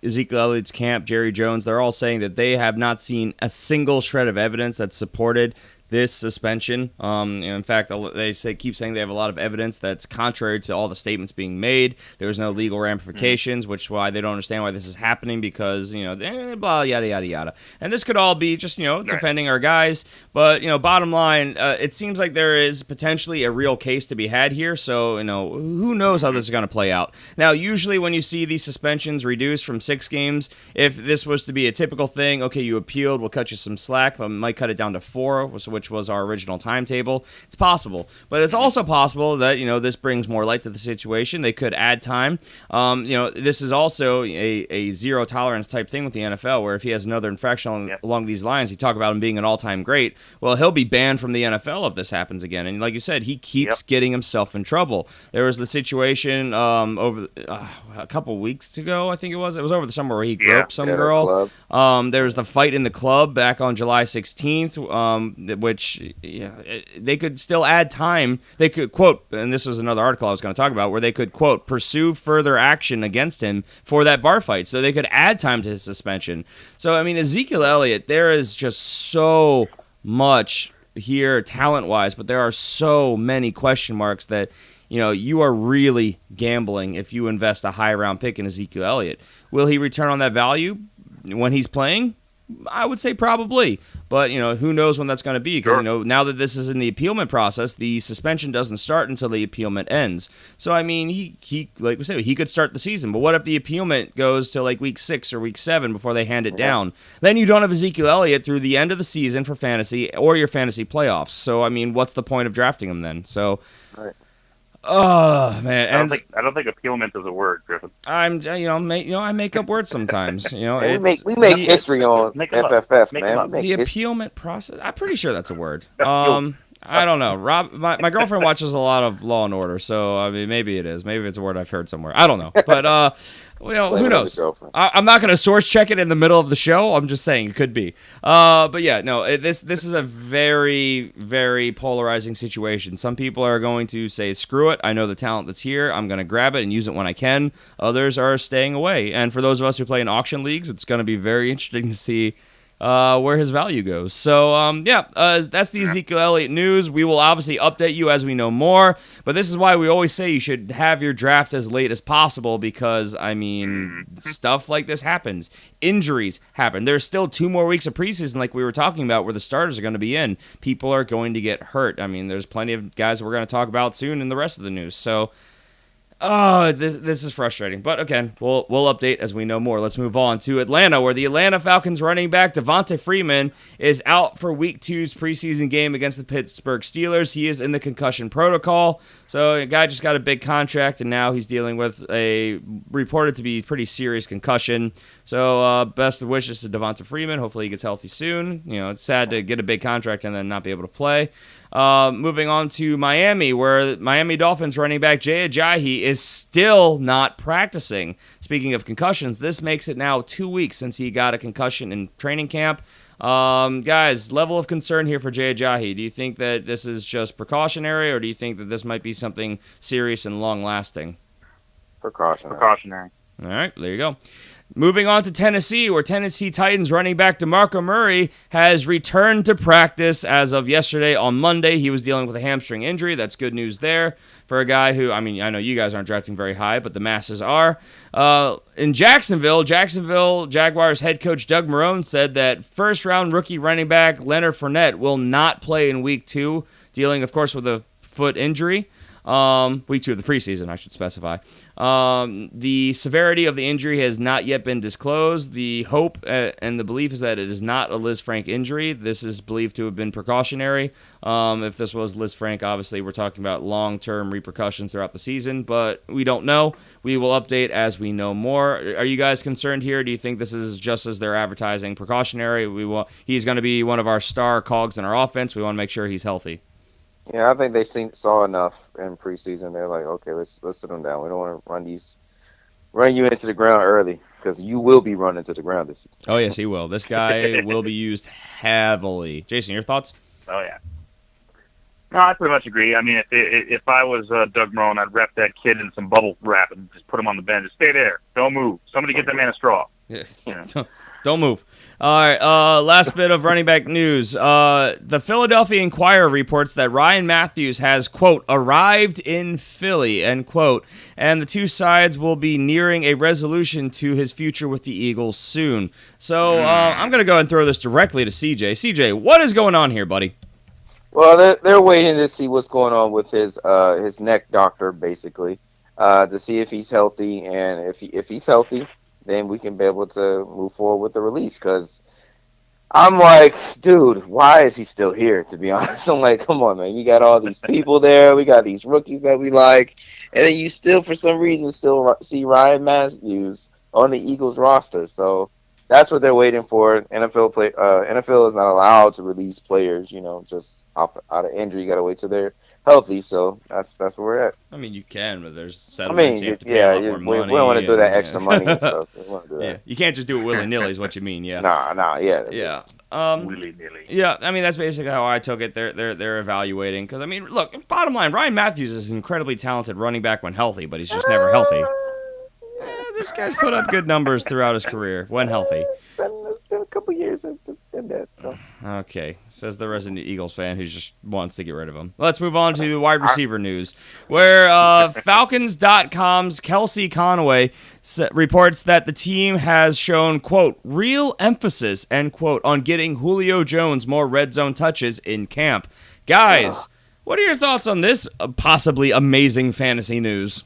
Ezekiel Elliott's camp, Jerry Jones. They're all saying that they have not seen a single shred of evidence that supported this suspension. In fact, they keep saying they have a lot of evidence that's contrary to all the statements being made. There's no legal ramifications, which is why they don't understand why this is happening, because, blah, yada, yada, yada. And this could all be just, defending our guys. But, bottom line, it seems like there is potentially a real case to be had here. So, who knows how this is going to play out. Now, usually when you see these suspensions reduced from 6 games, if this was to be a typical thing, okay, you appealed, we'll cut you some slack. They might cut it down to 4, which was our original timetable. It's possible. But it's also possible that, this brings more light to the situation. They could add time. This is also a zero tolerance type thing with the NFL, where if he has another infraction along these lines, you talk about him being an all-time great, well, he'll be banned from the NFL if this happens again. And like you said, he keeps getting himself in trouble. There was the situation over a couple weeks ago, I think it was over the summer, where he groped some girl. There was the fight in the club back on July 16th, which they could still add time. They could, quote, and this was another article I was going to talk about, where they could, quote, pursue further action against him for that bar fight. So they could add time to his suspension. So, Ezekiel Elliott, there is just so much here talent-wise, but there are so many question marks that, you are really gambling if you invest a high-round pick in Ezekiel Elliott. Will he return on that value when he's playing? I would say probably, but who knows when that's going to be, because now that this is in the appealment process, the suspension doesn't start until the appealment ends. So he like we said, he could start the season, but what if the appealment goes to like week 6 or week 7 before they hand it down? Then you don't have Ezekiel Elliott through the end of the season for fantasy or your fantasy playoffs. So what's the point of drafting him then? So. Right. Oh man! I don't think appealment is a word, Griffin. I make up words sometimes. we make history on FFF, man. The appealment process. I'm pretty sure that's a word. I don't know. Rob, my girlfriend watches a lot of Law and Order, so maybe it is. Maybe it's a word I've heard somewhere. I don't know, but who knows? I'm not going to source check it in the middle of the show. I'm just saying it could be. But yeah, no. This is a very, very polarizing situation. Some people are going to say, "Screw it! I know the talent that's here. I'm going to grab it and use it when I can." Others are staying away. And for those of us who play in auction leagues, it's going to be very interesting to see where his value goes. So, that's the Ezekiel Elliott news. We will obviously update you as we know more, but this is why we always say you should have your draft as late as possible, because, stuff like this happens. Injuries happen. There's still 2 more weeks of preseason, like we were talking about, where the starters are going to be in. People are going to get hurt. There's plenty of guys we're going to talk about soon in the rest of the news. So, this is frustrating, but again, we'll update as we know more. Let's move on to Atlanta, where the Atlanta Falcons running back Devonta Freeman is out for Week 2's preseason game against the Pittsburgh Steelers. He is in the concussion protocol, so a guy just got a big contract, and now he's dealing with a reported to be pretty serious concussion. So best of wishes to Devonta Freeman. Hopefully he gets healthy soon. It's sad to get a big contract and then not be able to play. Moving on to Miami, where Miami Dolphins running back Jay Ajayi is still not practicing. Speaking of concussions, this makes it now 2 weeks since he got a concussion in training camp. Guys, level of concern here for Jay Ajayi. Do you think that this is just precautionary, or do you think that this might be something serious and long-lasting? Precautionary. All right, there you go. Moving on to Tennessee, where Tennessee Titans running back DeMarco Murray has returned to practice as of yesterday. On Monday, he was dealing with a hamstring injury. That's good news there for a guy who, I know you guys aren't drafting very high, but the masses are. In Jacksonville Jaguars head coach Doug Marrone said that first-round rookie running back Leonard Fournette will not play in Week 2, dealing, of course, with a foot injury. Week 2 of the preseason, I should specify. The severity of the injury has not yet been disclosed. The hope and the belief is that it is not a Liz Frank injury. This is believed to have been precautionary. If this was Liz Frank, obviously we're talking about long-term repercussions throughout the season, but we don't know. We will update as we know more. Are you guys concerned here? Do you think this is just as they're advertising precautionary? He's going to be one of our star cogs in our offense. We want to make sure he's healthy. Yeah, I think they saw enough in preseason. They're like, okay, let's sit them down. We don't want to run you into the ground early, because you will be run into the ground this season. Oh, yes, he will. This guy will be used heavily. Jason, your thoughts? Oh, yeah. No, I pretty much agree. I mean, if I was Doug Marrone, I'd wrap that kid in some bubble wrap and just put him on the bench. Just stay there. Don't move. Somebody get that man a straw. Yeah. Don't move. All right, last bit of running back news. The Philadelphia Inquirer reports that Ryan Matthews has, quote, arrived in Philly, end quote, and the two sides will be nearing a resolution to his future with the Eagles soon. So I'm going to go ahead and throw this directly to CJ. CJ, what is going on here, buddy? Well, they're waiting to see what's going on with his neck doctor, basically, to see if he's healthy, and if he's healthy, then we can be able to move forward with the release. Because I'm like, dude, why is he still here, to be honest? I'm like, come on, man. You got all these people there. We got these rookies that we like. And then you still, for some reason, still see Ryan Matthews on the Eagles roster. So that's what they're waiting for. NFL is not allowed to release players, just out of injury. You got to wait till they're healthy. So that's where we're at. I mean, you can, but there's settlements. You have to pay a lot more money. We don't want to do that extra money and stuff. We want to do that. Yeah, you can't just do it willy-nilly is what you mean, yeah. Nah, yeah. Yeah. Willy-nilly. Yeah, I mean, that's basically how I took it. They're evaluating. Because, I mean, look, bottom line, Ryan Matthews is an incredibly talented running back when healthy, but he's just never healthy. This guy's put up good numbers throughout his career when healthy. It's been a couple years since it's been that. So. Okay, says the resident Eagles fan who just wants to get rid of him. Let's move on to wide receiver news, where Falcons.com's Kelsey Conway reports that the team has shown, quote, real emphasis, end quote, on getting Julio Jones more red zone touches in camp. Guys, what are your thoughts on this possibly amazing fantasy news?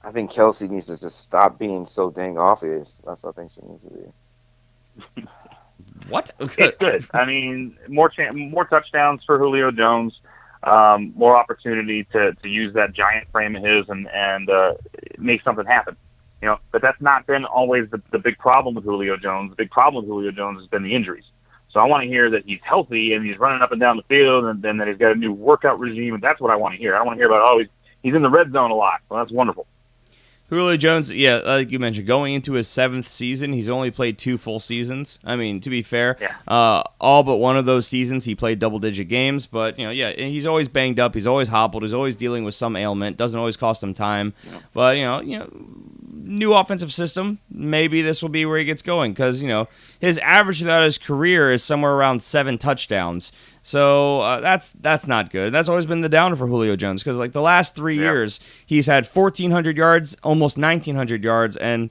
I think Kelsey needs to just stop being so dang obvious. That's what I think she needs to be. What? It's good. I mean, more touchdowns for Julio Jones, more opportunity to use that giant frame of his and make something happen. But that's not been always the big problem with Julio Jones. The big problem with Julio Jones has been the injuries. So I want to hear that he's healthy and he's running up and down the field, and then that he's got a new workout regime, and that's what I want to hear. I don't want to hear about, he's in the red zone a lot. Well, that's wonderful. Julio Jones, yeah, like you mentioned, going into his 7th season, he's only played 2 full seasons. I mean, to be fair, all but one of those seasons he played double-digit games. But, he's always banged up. He's always hobbled. He's always dealing with some ailment. Doesn't always cost him time. Yeah. But, new offensive system, maybe this will be where he gets going. Because, his average throughout his career is somewhere around 7 touchdowns. So that's not good. That's always been the downer for Julio Jones because like the last 3 years, he's had 1,400 yards, almost 1,900 yards, and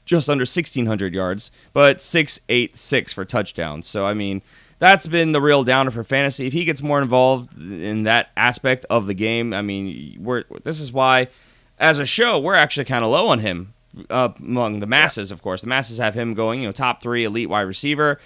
just under 1,600 yards, but 6.86 for touchdowns. So, I mean, that's been the real downer for fantasy. If he gets more involved in that aspect of the game, I mean, this is why, as a show, we're actually kind of low on him. Among the masses, of course. The masses have him going, top 3 elite wide receiver.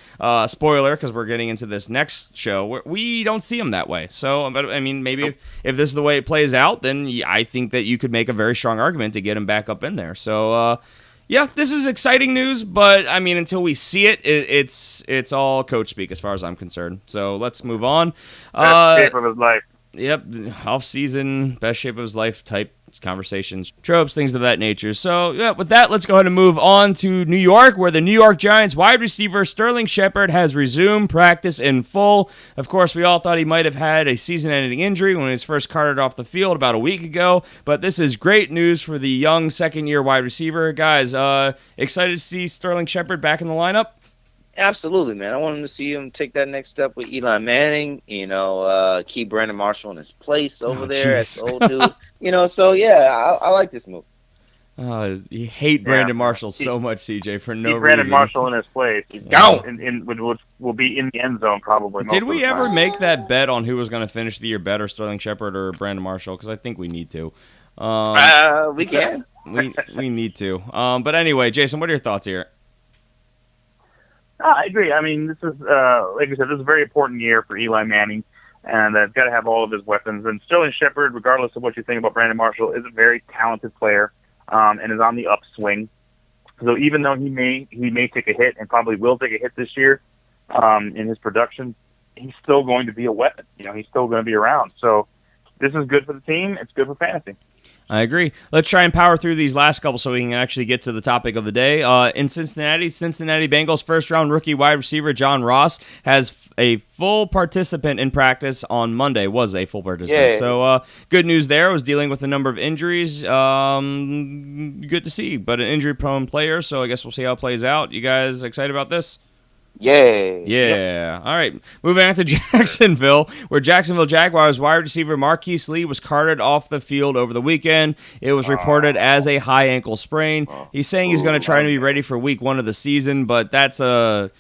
Spoiler, because we're getting into this next show, we don't see him that way. So, but I mean, maybe if this is the way it plays out, then I think that you could make a very strong argument to get him back up in there. So, this is exciting news, but I mean, until we see it, it's all coach speak as far as I'm concerned. So let's move on. Best shape of his life. Yep, off-season, best shape of his life type conversations, tropes, things of that nature. So, with that, let's go ahead and move on to New York, where the New York Giants wide receiver Sterling Shepard has resumed practice in full. Of course, we all thought he might have had a season-ending injury when he was first carted off the field about a week ago, but this is great news for the young second-year wide receiver. Guys, excited to see Sterling Shepard back in the lineup? Absolutely, man. I wanted to see him take that next step with Eli Manning, keep Brandon Marshall in his place over there as the old dude. So, I like this move. You hate Brandon Marshall so much, CJ, for no reason. Brandon Marshall in his place. He's gone. Which will be in the end zone probably. Did we ever make that bet on who was going to finish the year better, Sterling Shepard or Brandon Marshall? Because I think we need to. We can. We need to. But anyway, Jason, what are your thoughts here? I agree. I mean, this is, like I said, this is a very important year for Eli Manning, and they've got to have all of his weapons. And Sterling Shepard, regardless of what you think about Brandon Marshall, is a very talented player and is on the upswing. So even though he may take a hit and probably will take a hit this year in his production, he's still going to be a weapon. He's still going to be around. So this is good for the team. It's good for fantasy. I agree. Let's try and power through these last couple so we can actually get to the topic of the day. In Cincinnati Bengals first-round rookie wide receiver John Ross has a full participant in practice on Monday. Was a full participant. Yeah. So good news there. Was dealing with a number of injuries. Good to see, but an injury-prone player, so I guess we'll see how it plays out. You guys excited about this? Yeah. Yep. All right. Moving on to Jacksonville, where Jacksonville Jaguars wide receiver Marquise Lee was carted off the field over the weekend. It was reported as a high ankle sprain. He's saying he's going to try to be ready for week 1 of the season, but that's a,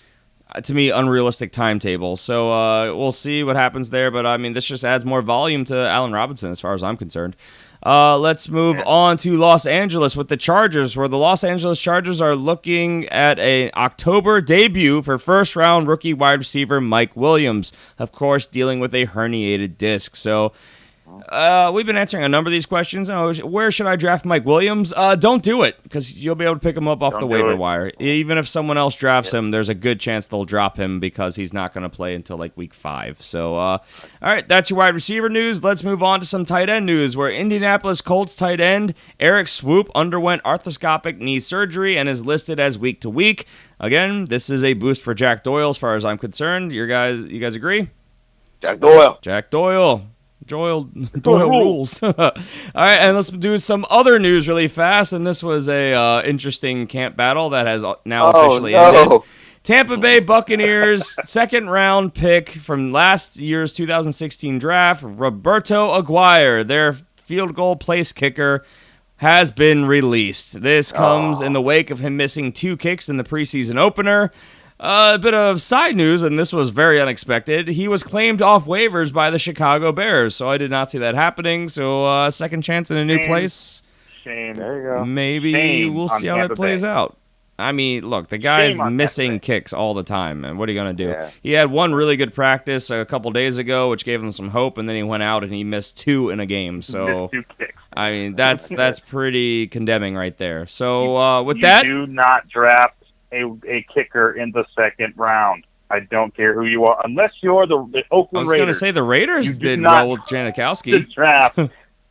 to me, unrealistic timetable. So we'll see what happens there. But, I mean, this just adds more volume to Allen Robinson as far as I'm concerned. Let's move on to Los Angeles with the Chargers, where the Los Angeles Chargers are looking at an October debut for first-round rookie wide receiver Mike Williams, of course, dealing with a herniated disc. So we've been answering a number of these questions. Where should I draft Mike Williams? Don't do it, because you'll be able to pick him up off the waiver wire. Even if someone else drafts him, there's a good chance they'll drop him because he's not going to play until like week 5. So, all right, that's your wide receiver news. Let's move on to some tight end news, where Indianapolis Colts tight end Eric Swoop underwent arthroscopic knee surgery and is listed as week to week. Again, this is a boost for Jack Doyle as far as I'm concerned. You guys agree? Jack Doyle. Doyle rules. All right, and let's do some other news really fast. And this was a interesting camp battle that has now officially ended. Tampa Bay Buccaneers second-round pick from last year's 2016 draft, Roberto Aguirre, their field goal place kicker, has been released. This comes in the wake of him missing 2 kicks in the preseason opener. A bit of side news, and this was very unexpected. He was claimed off waivers by the Chicago Bears, so I did not see that happening. So second chance in a new place. Shame. There you go. Maybe we'll see how that plays out. I mean, look, the guy's missing kicks all the time, and what are you going to do? Yeah. He had one really good practice a couple days ago, which gave him some hope, and then he went out and he missed 2 in a game. So, missed 2 kicks. I mean, that's pretty condemning right there. So with that, do not draft a kicker in the second round. I don't care who you are, unless you're the Oakland Raiders. I was going to say the Raiders did well with Janikowski. Draft.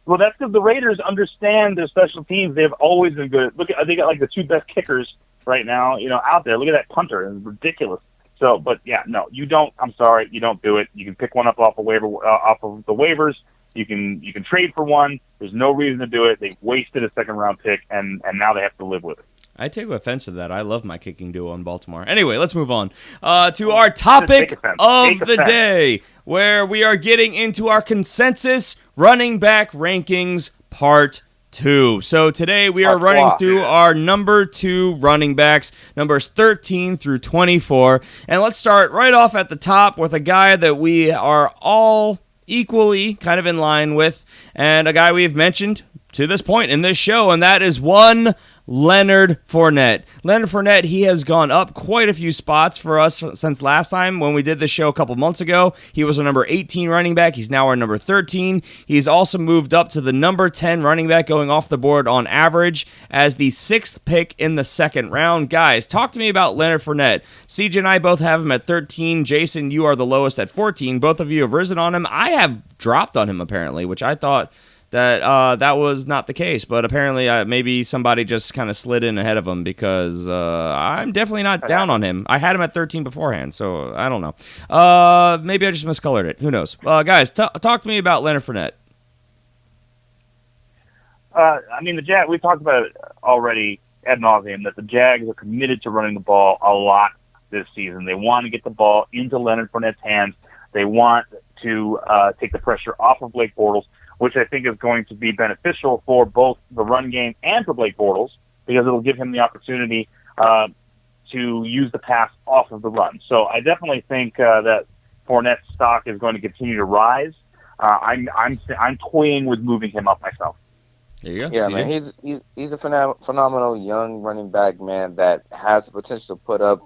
Well, that's because the Raiders understand their special teams. They've always been good. Look, they got like the 2 best kickers right now, out there. Look at that punter. It's ridiculous. So, but yeah, no, you don't. I'm sorry, you don't do it. You can pick one up off of the waivers. You can trade for one. There's no reason to do it. They wasted a second round pick, and now they have to live with it. I take offense to that. I love my kicking duo in Baltimore. Anyway, let's move on to our topic of the day, where we are getting into our consensus running back rankings part 2. So today we are running through our number 2 running backs, numbers 13 through 24. And let's start right off at the top with a guy that we are all equally kind of in line with, and a guy we've mentioned to this point in this show, and that is one Leonard Fournette. Leonard Fournette, he has gone up quite a few spots for us since last time when we did this show a couple months ago. He was a number 18 running back. He's now our number 13. He's also moved up to the number 10 running back, going off the board on average as the 6th pick in the second round. Guys, talk to me about Leonard Fournette. CJ and I both have him at 13. Jason, you are the lowest at 14. Both of you have risen on him. I have dropped on him, apparently, which I thought that was not the case, but apparently maybe somebody just kind of slid in ahead of him, because I'm definitely not down on him. I had him at 13 beforehand, so I don't know. Maybe I just miscolored it. Who knows? Guys, talk to me about Leonard Fournette. I mean, the Jags, we talked about it already ad nauseum, that the Jags are committed to running the ball a lot this season. They want to get the ball into Leonard Fournette's hands. They want to take the pressure off of Blake Bortles. which I think is going to be beneficial for both the run game and for Blake Bortles, because it'll give him the opportunity to use the pass off of the run. So I definitely think that Fournette's stock is going to continue to rise. I'm toying with moving him up myself. There you go. Yeah, CJ? man, he's a phenomenal young running back, man, that has the potential to put up,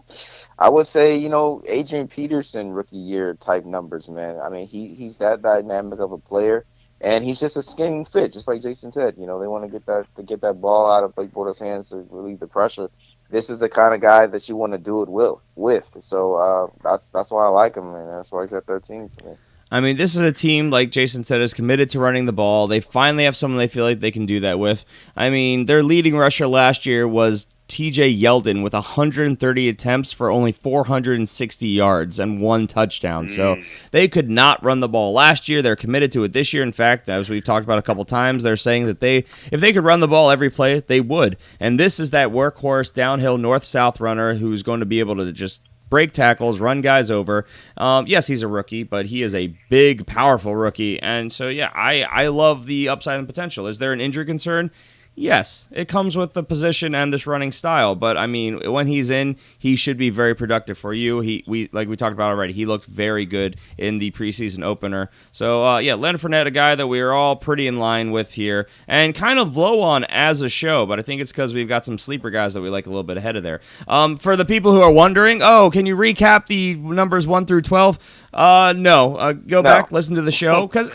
I would say, Adrian Peterson rookie year type numbers, man. I mean, he's that dynamic of a player, and he's just a scheme fit, just like Jason said. They want to get that ball out of Blake Bortles' hands to relieve the pressure. This is the kind of guy that you want to do it with. So that's why I like him, and that's why he's at 13 for me. I mean, this is a team, like Jason said, is committed to running the ball. They finally have someone they feel like they can do that with. I mean, their leading rusher last year was TJ Yeldon with 130 attempts for only 460 yards and 1 touchdown. So they could not run the ball last year. They're committed to it this year. In fact, as we've talked about a couple times, they're saying that if they could run the ball every play, they would. And this is that workhorse downhill north-south runner who's going to be able to just break tackles, run guys over. Yes, he's a rookie, but he is a big, powerful rookie. And so, yeah, I love the upside and potential. Is there an injury concern? Yes, it comes with the position and this running style, but I mean, when he's in, he should be very productive for you. Like we talked about already, he looked very good in the preseason opener. So yeah, Leonard Fournette, a guy that we are all pretty in line with here, and kind of low on as a show, but I think it's because we've got some sleeper guys that we like a little bit ahead of there. For the people who are wondering, can you recap the numbers 1 through 12? No. Go back, listen to the show, because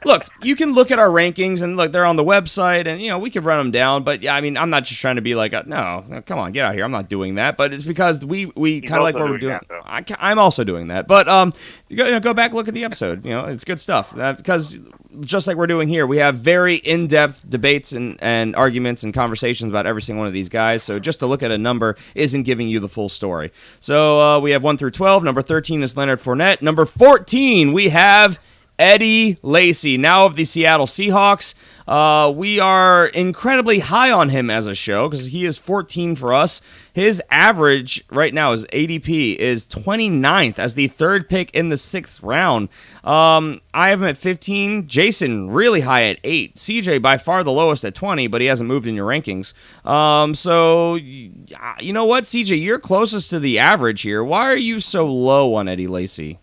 look, you can look at our rankings and look, they're on the website, and we could run them down. But yeah, I mean, I'm not just trying to be like, no, come on, get out of here. I'm not doing that. But it's because we kind of like what we're doing. I'm also doing that. But go back, look at the episode. It's good stuff. Because just like we're doing here, we have very in-depth debates and arguments and conversations about every single one of these guys. So just to look at a number isn't giving you the full story. So we have 1 through 12. Number 13 is Leonard Fournette. Number 14, we have Eddie Lacy, now of the Seattle Seahawks. We are incredibly high on him as a show because he is 14 for us. His average right now, his ADP, is 29th as the third pick in the 6th round. I have him at 15. Jason, really high at 8. CJ, by far the lowest at 20, but he hasn't moved in your rankings. So, you know what, CJ, you're closest to the average here. Why are you so low on Eddie Lacy?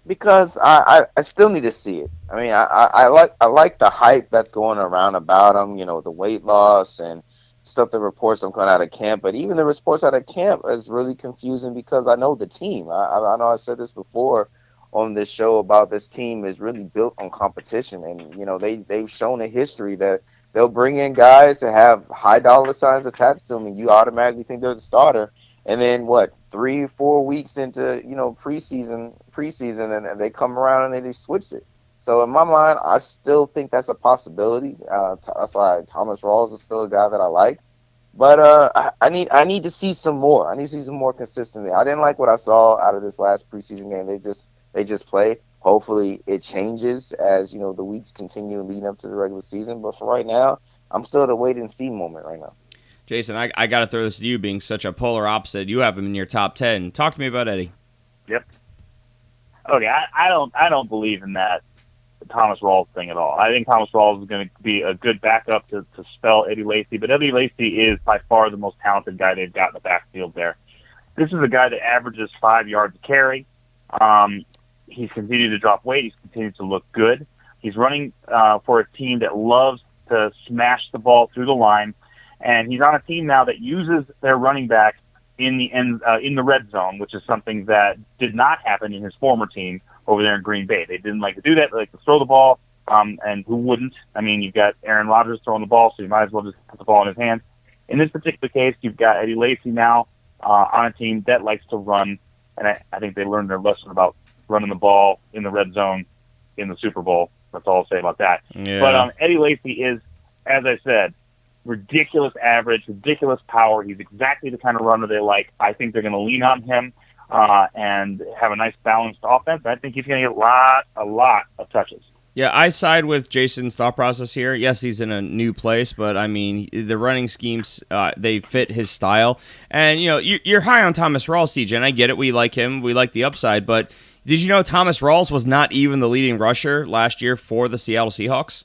Because I still need to see it. I mean, I like the hype that's going around about him, the weight loss and stuff that reports him coming out of camp. But even the reports out of camp is really confusing because I know the team. I know I said this before on this show about this team is really built on competition. And, they've shown a history that they'll bring in guys that have high dollar signs attached to them and you automatically think they're the starter. And then 3-4 weeks into preseason, and they come around and they switch it. So in my mind, I still think that's a possibility. That's why Thomas Rawls is still a guy that I like. But I need to see some more. I need to see some more consistency. I didn't like what I saw out of this last preseason game. They just played. Hopefully it changes as the weeks continue leading up to the regular season. But for right now, I'm still at a wait and see moment right now. Jason, I got to throw this to you, being such a polar opposite. You have him in your top 10. Talk to me about Eddie. Yep. Okay, I don't believe in that Thomas Rawls thing at all. I think Thomas Rawls is going to be a good backup to spell Eddie Lacy, but Eddie Lacy is by far the most talented guy they've got in the backfield there. This is a guy that averages 5 yards a carry. He's continued to drop weight. He's continued to look good. He's running for a team that loves to smash the ball through the line. And he's on a team now that uses their running back in the red zone, which is something that did not happen in his former team over there in Green Bay. They didn't like to do that. They like to throw the ball, and who wouldn't? I mean, you've got Aaron Rodgers throwing the ball, so you might as well just put the ball in his hands. In this particular case, you've got Eddie Lacy now on a team that likes to run, and I think they learned their lesson about running the ball in the red zone in the Super Bowl. That's all I'll say about that. Yeah. But Eddie Lacy is, as I said, ridiculous average, ridiculous power. He's exactly the kind of runner they like. I think they're going to lean on him and have a nice balanced offense. I think he's going to get a lot of touches. Yeah, I side with Jason's thought process here. Yes, he's in a new place, but I mean, the running schemes, they fit his style. And, you're high on Thomas Rawls, CJ, and I get it. We like him. We like the upside. But did you know Thomas Rawls was not even the leading rusher last year for the Seattle Seahawks?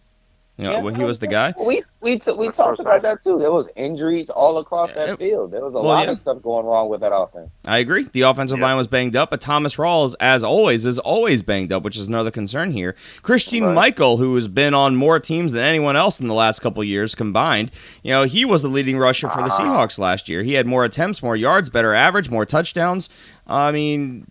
when he was the guy. We talked about that too. There was injuries all across that field. There was a lot of stuff going wrong with that offense. I agree. The offensive line was banged up, but Thomas Rawls, as always, is always banged up, which is another concern here. Christian Michael, who has been on more teams than anyone else in the last couple of years combined, he was the leading rusher for the Seahawks last year. He had more attempts, more yards, better average, more touchdowns. I mean,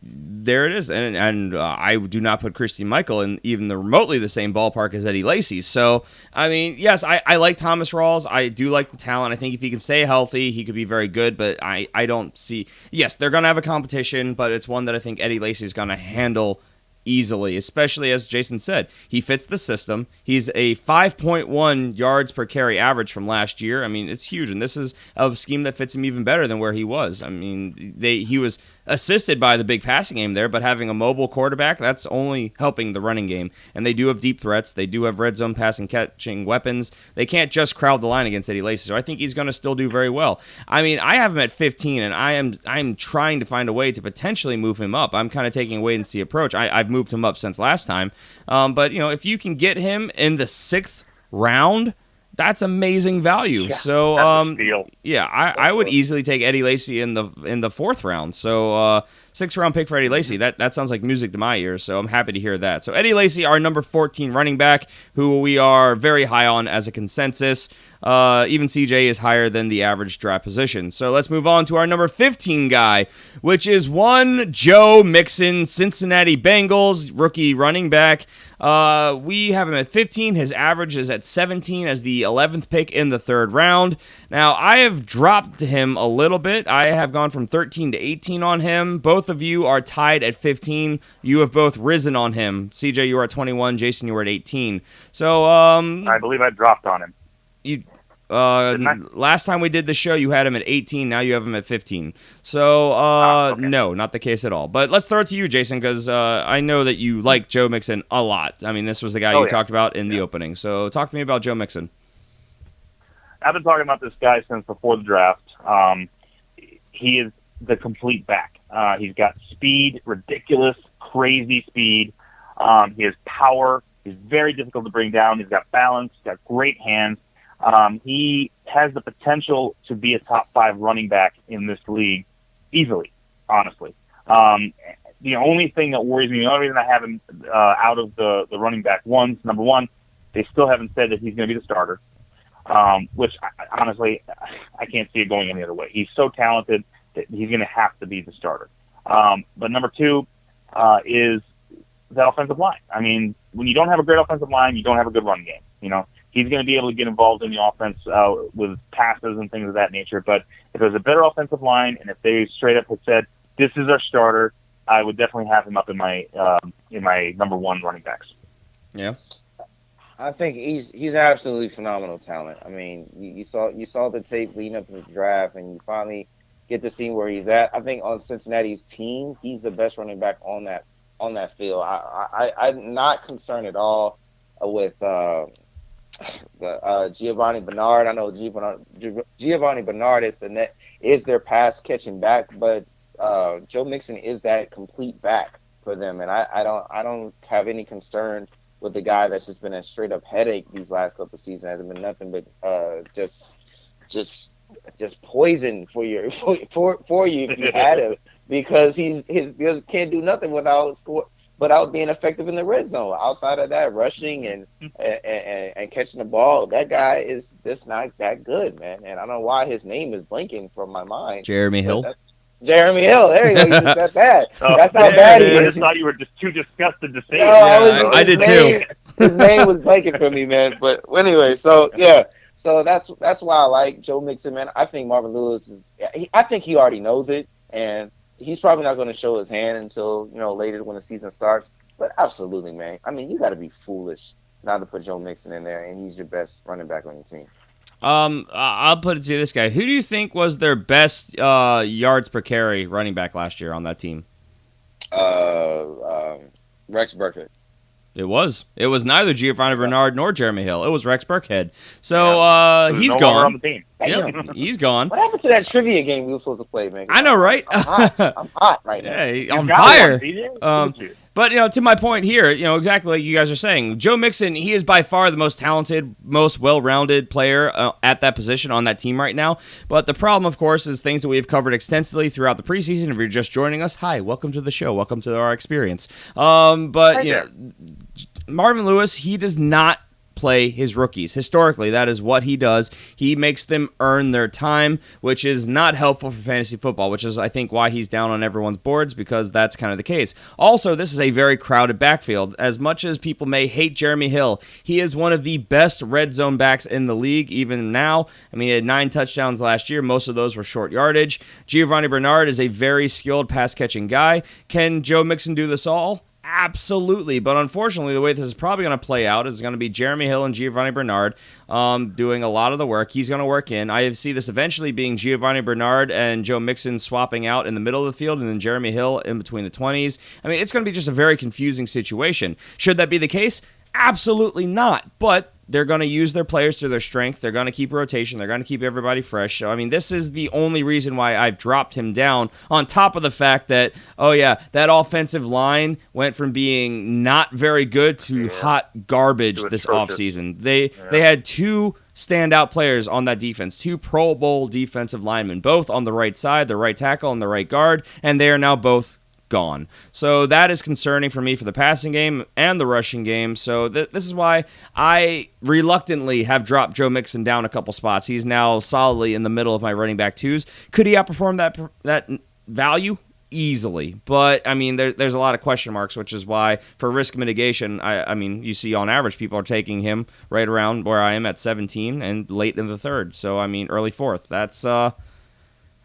there it is. And I do not put Christian Michael in even remotely the same ballpark as Eddie Lacy. So, I mean, yes, I like Thomas Rawls. I do like the talent. I think if he can stay healthy, he could be very good. But I don't see... Yes, they're going to have a competition, but it's one that I think Eddie Lacy is going to handle easily, especially as Jason said. He fits the system. He's a 5.1 yards per carry average from last year. I mean, it's huge, and this is a scheme that fits him even better than where he was. I mean, he was assisted by the big passing game there, but having a mobile quarterback, that's only helping the running game. And they do have deep threats. They do have red zone passing catching weapons. They can't just crowd the line against Eddie Lacy, so I think he's going to still do very well. I mean, I have him at 15, and I'm trying to find a way to potentially move him up. I'm kind of taking a wait-and-see approach. I've moved him up since last time. But, if you can get him in the 6th round, that's amazing value. Yeah, so, I would easily take Eddie Lacy in the 4th round. So, 6th round pick for Eddie Lacy. That sounds like music to my ears. So I'm happy to hear that. So Eddie Lacy, our number 14 running back, who we are very high on as a consensus. Even CJ is higher than the average draft position. So let's move on to our number 15 guy, which is one Joe Mixon, Cincinnati Bengals, rookie running back. We have him at 15. His average is at 17 as the 11th pick in the 3rd round. Now, I have dropped him a little bit. I have gone from 13 to 18 on him. Both of you are tied at 15. You have both risen on him. CJ, you are at 21. Jason, you were at 18. So, I believe I dropped on him. Last time we did the show, you had him at 18. Now you have him at 15. So, okay. No, not the case at all. But let's throw it to you, Jason, because I know that you like Joe Mixon a lot. I mean, this was the guy you talked about in the opening. So talk to me about Joe Mixon. I've been talking about this guy since before the draft. He is the complete back. He's got speed, ridiculous, crazy speed. He has power. He's very difficult to bring down. He's got balance. He's got great hands. He has the potential to be a top 5 running back in this league easily, honestly. The only thing that worries me, the only reason I have him out of the running back ones, number one, they still haven't said that he's going to be the starter, which honestly, I can't see it going any other way. He's so talented that he's going to have to be the starter. But number 2 is the offensive line. I mean, when you don't have a great offensive line, you don't have a good run game, He's going to be able to get involved in the offense with passes and things of that nature. But if there's a better offensive line, and if they straight up had said, this is our starter, I would definitely have him up in my number 1 running backs. Yeah. I think he's absolutely phenomenal talent. I mean, you saw the tape leading up to the draft, and you finally get to see where he's at. I think on Cincinnati's team, he's the best running back on that field. I'm not concerned at all with Giovanni Bernard. I know Giovanni Bernard is their pass catching back, but Joe Mixon is that complete back for them, and I don't have any concern with the guy that's just been a straight up headache these last couple of seasons. Hasn't been nothing but just poison for you if you had him, because he can't do nothing without being effective in the red zone. Outside of that, rushing and catching the ball, that guy is just not that good, man. And I don't know why his name is blanking from my mind. Jeremy Hill. Jeremy Hill. There you go. He's just that bad. That's how bad he is. I just thought you were just too disgusted to say it. Yeah, I did too. His name was blanking for me, man. But anyway, so yeah. So that's why I like Joe Mixon, man. I think Marvin Lewis I think he already knows it, and he's probably not going to show his hand until later when the season starts. But absolutely, man. I mean, you got to be foolish not to put Joe Mixon in there, and he's your best running back on your team. I'll put it to this guy. Who do you think was their best yards per carry running back last year on that team? Rex Burkhead. It was neither Giovanni Bernard nor Jeremy Hill. It was Rex Burkhead. So he's gone. On the team. Yep, he's gone. What happened to that trivia game we were supposed to play, man? I know, right? I'm hot right now. Yeah, on fire. But, to my point here, exactly like you guys are saying, Joe Mixon, he is by far the most talented, most well-rounded player at that position on that team right now. But the problem, of course, is things that we have covered extensively throughout the preseason. If you're just joining us, hi, welcome to the show. Welcome to our experience. Marvin Lewis, he does not play his rookies. Historically, that is what he does. He makes them earn their time, which is not helpful for fantasy football, which is, I think, why he's down on everyone's boards, because that's kind of the case. Also, this is a very crowded backfield. As much as people may hate Jeremy Hill, he is one of the best red zone backs in the league, even now. I mean, he had 9 touchdowns last year. Most of those were short yardage. Giovanni Bernard is a very skilled pass-catching guy. Can Joe Mixon do this all? Absolutely, but unfortunately, the way this is probably going to play out is going to be Jeremy Hill and Giovanni Bernard doing a lot of the work. He's going to work in. I see this eventually being Giovanni Bernard and Joe Mixon swapping out in the middle of the field, and then Jeremy Hill in between the 20s. I mean, it's going to be just a very confusing situation. Should that be the case? Absolutely not, but they're going to use their players to their strength. They're going to keep rotation. They're going to keep everybody fresh. So, I mean, this is the only reason why I've dropped him down, on top of the fact that, that offensive line went from being not very good to hot garbage this offseason. They had 2 standout players on that defense, 2 Pro Bowl defensive linemen, both on the right side, the right tackle and the right guard, and they are now both gone. So that is concerning for me for the passing game and the rushing game. So this is why I reluctantly have dropped Joe Mixon down a couple spots. He's now solidly in the middle of my running back 2s. Could he outperform that value? Easily. But, I mean, there's a lot of question marks, which is why, for risk mitigation, I mean, you see on average people are taking him right around where I am at 17 and late in the 3rd. So, I mean, early 4th. That's,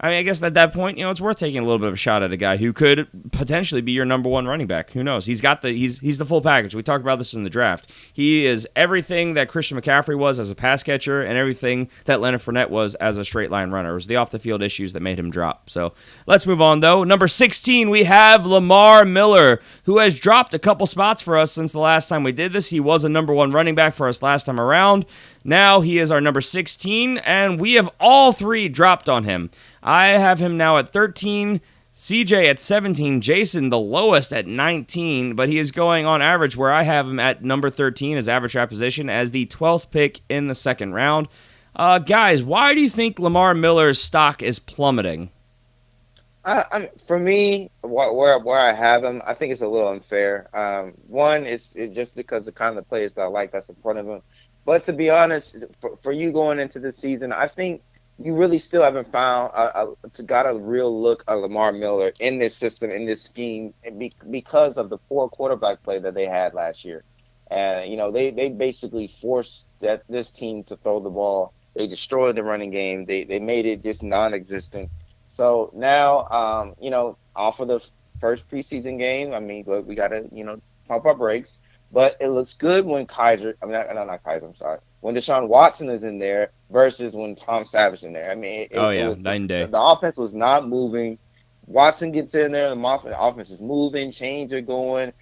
I guess at that point, it's worth taking a little bit of a shot at a guy who could potentially be your number 1 running back. Who knows? He's the full package. We talked about this in the draft. He is everything that Christian McCaffrey was as a pass catcher and everything that Leonard Fournette was as a straight line runner. It was the off the field issues that made him drop. So let's move on, though. Number 16, we have Lamar Miller, who has dropped a couple spots for us since the last time we did this. He was a number 1 running back for us last time around. Now he is our number 16, and we have all 3 dropped on him. I have him now at 13, CJ at 17, Jason the lowest at 19, but he is going on average where I have him at number 13 as average draft position as the 12th pick in the 2nd round. Guys, why do you think Lamar Miller's stock is plummeting? For me, where I have him, I think it's a little unfair. One, it's just because the kind of players that I like that's in front of him. But to be honest, for you going into this season, I think you really still haven't found got a real look at Lamar Miller in this system, in this scheme, because of the poor quarterback play that they had last year. And, they basically forced this team to throw the ball. They destroyed the running game. They made it just non-existent. So now, off of the first preseason game, I mean, look, we got to, pump our brakes. But it looks good when when Deshaun Watson is in there versus when Tom Savage is in there. I mean, night and day. The offense was not moving. Watson gets in there, the offense is moving, chains are going.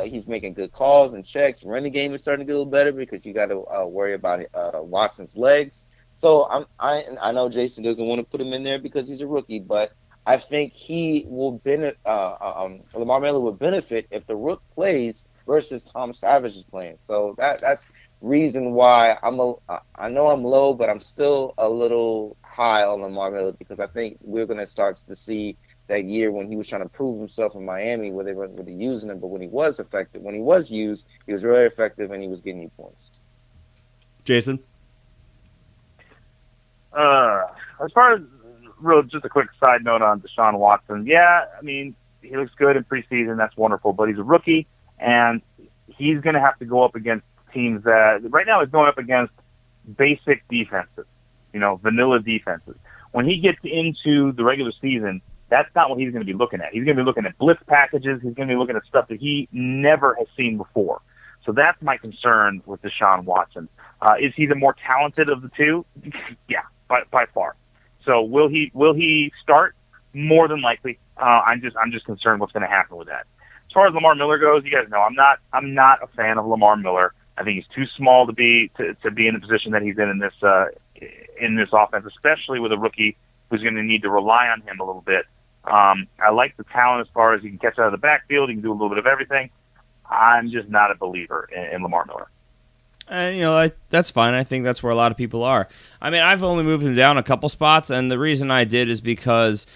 He's making good calls and checks. Running game is starting to get a little better because you got to worry about Watson's legs. So I know Jason doesn't want to put him in there because he's a rookie, but I think he will benefit. Lamar Miller will benefit if the rook plays versus Tom Savage is playing. So that's reason why I know I'm low, but I'm still a little high on Lamar Miller because I think we're going to start to see that year when he was trying to prove himself in Miami where they weren't really using him, but when he was effective, when he was used, he was really effective and he was getting you points. Jason? As far as just a quick side note on Deshaun Watson, yeah, I mean, he looks good in preseason. That's wonderful, but he's a rookie. And he's going to have to go up against teams that right now he's going up against basic defenses, vanilla defenses. When he gets into the regular season, that's not what he's going to be looking at. He's going to be looking at blitz packages. He's going to be looking at stuff that he never has seen before. So that's my concern with Deshaun Watson. Is he the more talented of the 2? Yeah, by far. So will he start? More than likely. I'm just concerned what's going to happen with that. As far as Lamar Miller goes, you guys know I'm not a fan of Lamar Miller. I think he's too small to be in the position that he's in this offense, especially with a rookie who's going to need to rely on him a little bit. I like the talent as far as he can catch out of the backfield. He can do a little bit of everything. I'm just not a believer in Lamar Miller. And, that's fine. I think that's where a lot of people are. I mean, I've only moved him down a couple spots, and the reason I did is because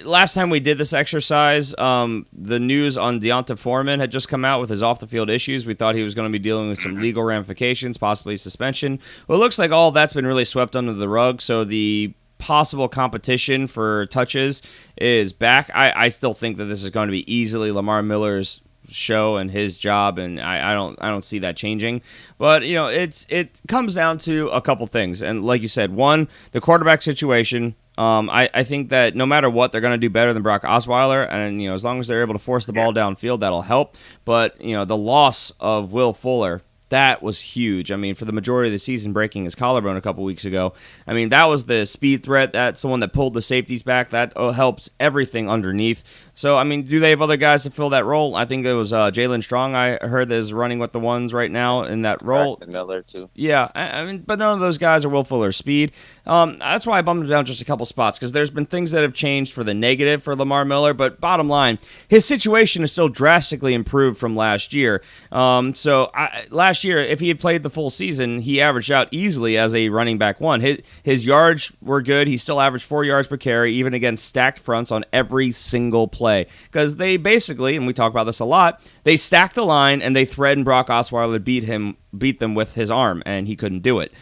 last time we did this exercise, the news on Deonta Foreman had just come out with his off-the-field issues. We thought he was going to be dealing with some legal ramifications, possibly suspension. Well, it looks like all that's been really swept under the rug, so the possible competition for touches is back. I still think that this is going to be easily Lamar Miller's show and his job, and I don't see that changing. But it comes down to a couple things, and like you said, one, the quarterback situation. I think that no matter what, they're going to do better than Brock Osweiler, and as long as they're able to force the ball downfield, that'll help. But the loss of Will Fuller, that was huge. I mean, for the majority of the season, breaking his collarbone a couple weeks ago. I mean, that was the speed threat. That's the one that pulled the safeties back. That helps everything underneath. So, I mean, do they have other guys to fill that role? I think it was Jalen Strong, I heard, that is running with the ones right now in that role. Braxton Miller, too. Yeah, I mean, but none of those guys are Will Fuller's speed. That's why I bumped him down just a couple spots, because there's been things that have changed for the negative for Lamar Miller, but bottom line, his situation is still drastically improved from last year. Last year, if he had played the full season, he averaged out easily as a running back one. His yards were good. He still averaged 4 yards per carry, even against stacked fronts on every single play. Because they basically, and we talk about this a lot, they stacked the line and they threatened Brock Osweiler beat them with his arm, and he couldn't do it.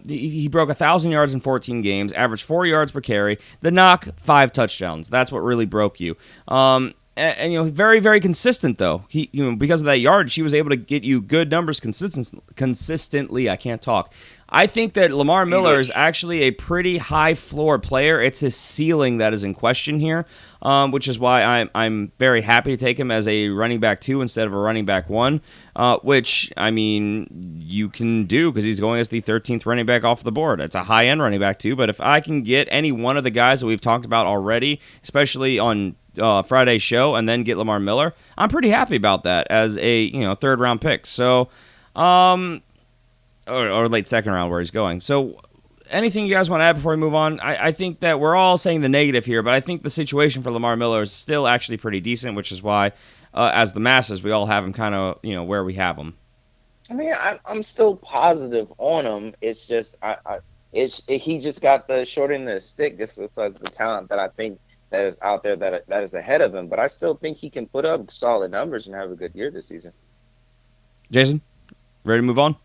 He broke 1,000 yards in 14 games, averaged 4 yards per carry. The knock, 5 touchdowns. That's what really broke you. Very, very consistent, though. He, because of that yardage, he was able to get you good numbers consistently. I can't talk. I think that Lamar Miller is actually a pretty high floor player. It's his ceiling that is in question here, which is why I'm very happy to take him as a running back 2 instead of a running back 1, which, I mean, you can do because he's going as the 13th running back off the board. It's a high-end running back 2, but if I can get any one of the guys that we've talked about already, especially on Friday's show, and then get Lamar Miller, I'm pretty happy about that as a third-round pick. So, or late second round where he's going. So anything you guys want to add before we move on? I think that we're all saying the negative here, but I think the situation for Lamar Miller is still actually pretty decent, which is why, as the masses, we all have him kind of, where we have him. I mean, I'm still positive on him. It's just, he just got the short end of the stick just because of the talent that I think that is out there that is ahead of him. But I still think he can put up solid numbers and have a good year this season. Jason, ready to move on?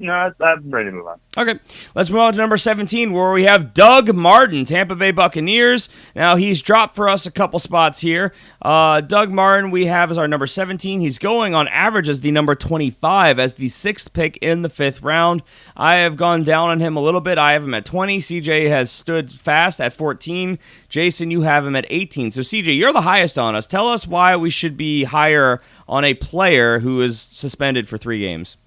No, I'm ready to move on. Okay, let's move on to number 17, where we have Doug Martin, Tampa Bay Buccaneers. Now, he's dropped for us a couple spots here. Doug Martin we have as our number 17. He's going on average as the number 25, as the 6th pick in the 5th round. I have gone down on him a little bit. I have him at 20. CJ has stood fast at 14. Jason, you have him at 18. So, CJ, you're the highest on us. Tell us why we should be higher on a player who is suspended for 3 games.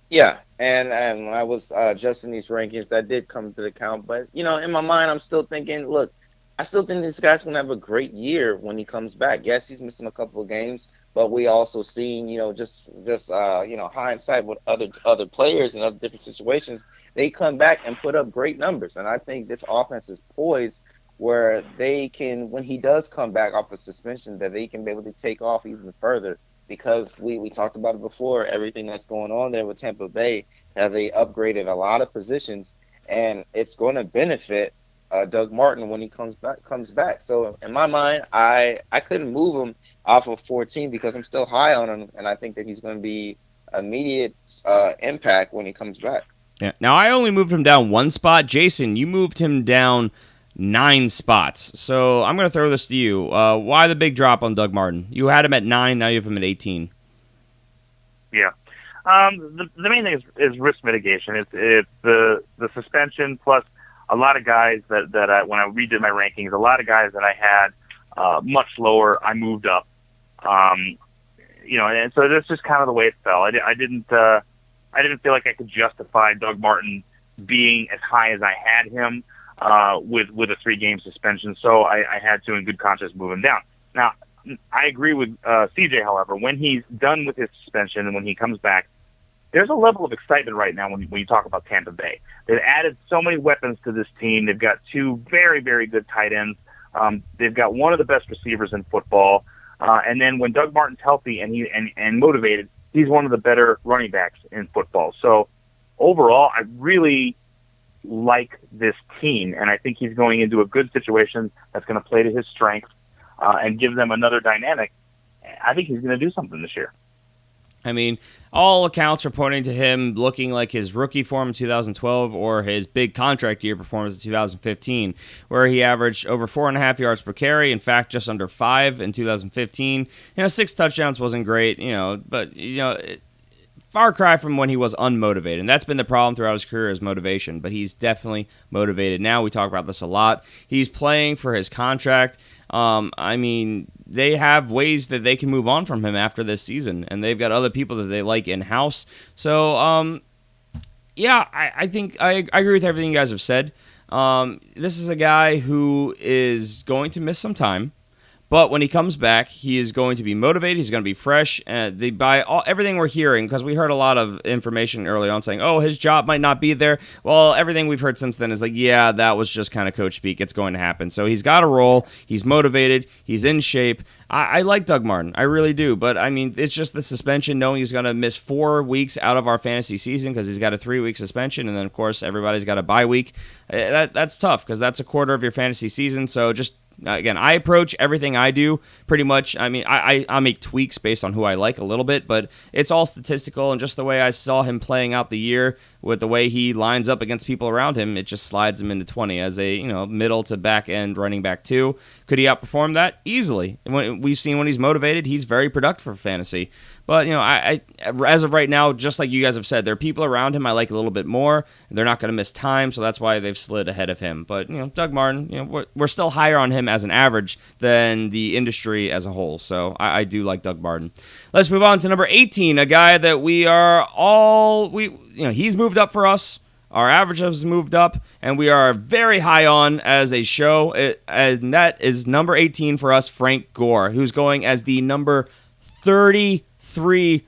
Yeah, and when I was adjusting these rankings, that did come to the count. But, in my mind, I'm still thinking, look, I still think this guy's going to have a great year when he comes back. Yes, he's missing a couple of games, but we also seen, just hindsight with other players and other different situations, they come back and put up great numbers. And I think this offense is poised where they can, when he does come back off of suspension, that they can be able to take off even further. Because we talked about it before, everything that's going on there with Tampa Bay, how they upgraded a lot of positions, and it's going to benefit Doug Martin when he comes back. So in my mind, I couldn't move him off of 14 because I'm still high on him, and I think that he's going to be immediate impact when he comes back. Yeah. Now I only moved him down 1 spot. Jason, you moved him down 9 spots. So I'm going to throw this to you. Why the big drop on Doug Martin? You had him at 9, now you have him at 18. Yeah. The main thing is risk mitigation. It's the suspension plus a lot of guys that I, when I redid my rankings, a lot of guys that I had much lower, I moved up. And so that's just kind of the way it fell. I didn't feel like I could justify Doug Martin being as high as I had him. With a 3-game suspension, so I had to, in good conscience, move him down. Now, I agree with CJ, however, when he's done with his suspension and when he comes back, there's a level of excitement right now when you talk about Tampa Bay. They've added so many weapons to this team. They've got 2 very, very good tight ends. They've got one of the best receivers in football. And then when Doug Martin's healthy and motivated, he's one of the better running backs in football. So overall, I really like this team, and I think he's going into a good situation that's going to play to his strength and give them another dynamic. I think he's going to do something this year. I mean, all accounts are pointing to him looking like his rookie form in 2012 or his big contract year performance in 2015, where he averaged over 4.5 yards per carry. In fact, just under 5 in 2015. 6 touchdowns wasn't great, but far cry from when he was unmotivated. And that's been the problem throughout his career, is motivation. But he's definitely motivated now. We talk about this a lot. He's playing for his contract. They have ways that they can move on from him after this season, and they've got other people that they like in-house. So, I think I agree with everything you guys have said. This is a guy who is going to miss some time, but when he comes back, he is going to be motivated. He's going to be fresh. Everything we're hearing, because we heard a lot of information early on saying, oh, his job might not be there. Well, everything we've heard since then is like, yeah, that was just kind of coach speak. It's going to happen. So he's got a role. He's motivated. He's in shape. I like Doug Martin. I really do. But, it's just the suspension, knowing he's going to miss 4 weeks out of our fantasy season because he's got a 3-week suspension. And then, of course, everybody's got a bye week. That's tough because that's a quarter of your fantasy season. So just, again, I approach everything I do pretty much. I make tweaks based on who I like a little bit, but it's all statistical. And just the way I saw him playing out the year with the way he lines up against people around him, it just slides him into 20 as a middle to back end running back 2. Could he outperform that? Easily. We've seen when he's motivated, he's very productive for fantasy. But, I as of right now, just like you guys have said, there are people around him I like a little bit more. They're not going to miss time, so that's why they've slid ahead of him. But, Doug Martin, we're still higher on him as an average than the industry as a whole. So I do like Doug Martin. Let's move on to number 18, a guy that we are all, he's moved up for us. Our average has moved up, and we are very high on as a show. And that is number 18 for us, Frank Gore, who's going as the number 33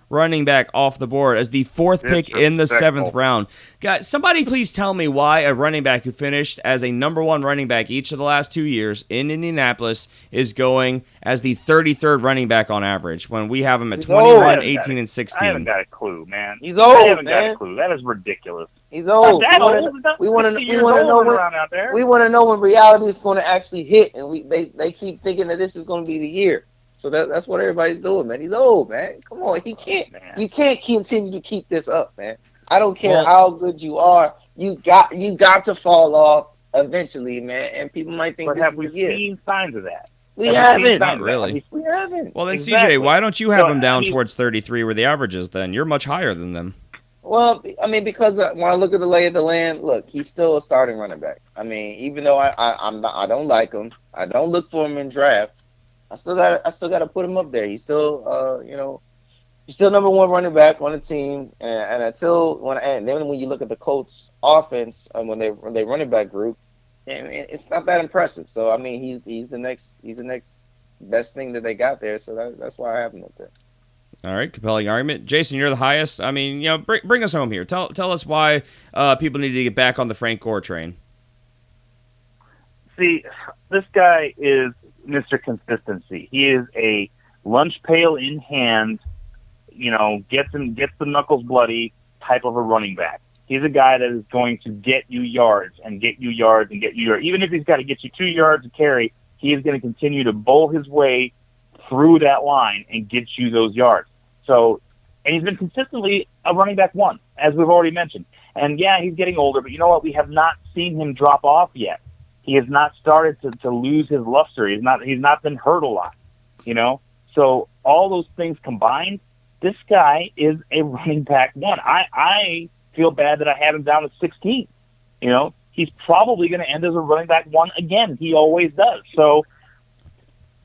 running back off the board as the 4th pick in the 7th round. Guys, somebody please tell me why a running back who finished as a number 1 running back each of the last 2 years in Indianapolis is going as the 33rd running back on average when we have him at 21, 18, and 16. I haven't got a clue, man. He's old, I haven't man. got a clue. That is ridiculous. He's old. We want to know when reality is going to actually hit, and they keep thinking that this is going to be the year. So that's what everybody's doing, man. He's old, man. Come on, he can't. Man. You can't continue to keep this up, man. I don't care how good you are. You got to fall off eventually, man. And people might think, but this have is we the year. seen signs of that? We haven't. Not really. We haven't. Well, then, Exactly. CJ, why don't you have him down towards 33 where the average is then? You're much higher than them. Well, because when I look at the lay of the land, look, he's still a starting running back. Even though I don't like him, I don't look for him in draft. I still got to put him up there. He's still, he's still number 1 running back on the team. And then when you look at the Colts offense, when they running back group, it's not that impressive. So he's the next best thing that they got there. So that's why I have him up there. All right, compelling argument. Jason, you're the highest. Bring us home here. Tell us why people need to get back on the Frank Gore train. See, this guy is Mr. Consistency. He is a lunch pail in hand, gets the knuckles bloody type of a running back. He's a guy that is going to get you yards and get you yards and get you yards. Even if he's got to get you 2 yards to carry, he is going to continue to bowl his way through that line and get you those yards. So, and he's been consistently a running back 1, as we've already mentioned. And yeah, he's getting older, but you know what? We have not seen him drop off yet. He has not started to lose his luster. He's not been hurt a lot, So all those things combined, this guy is a running back 1. I feel bad that I have him down to 16. He's probably going to end as a running back 1 again. He always does. So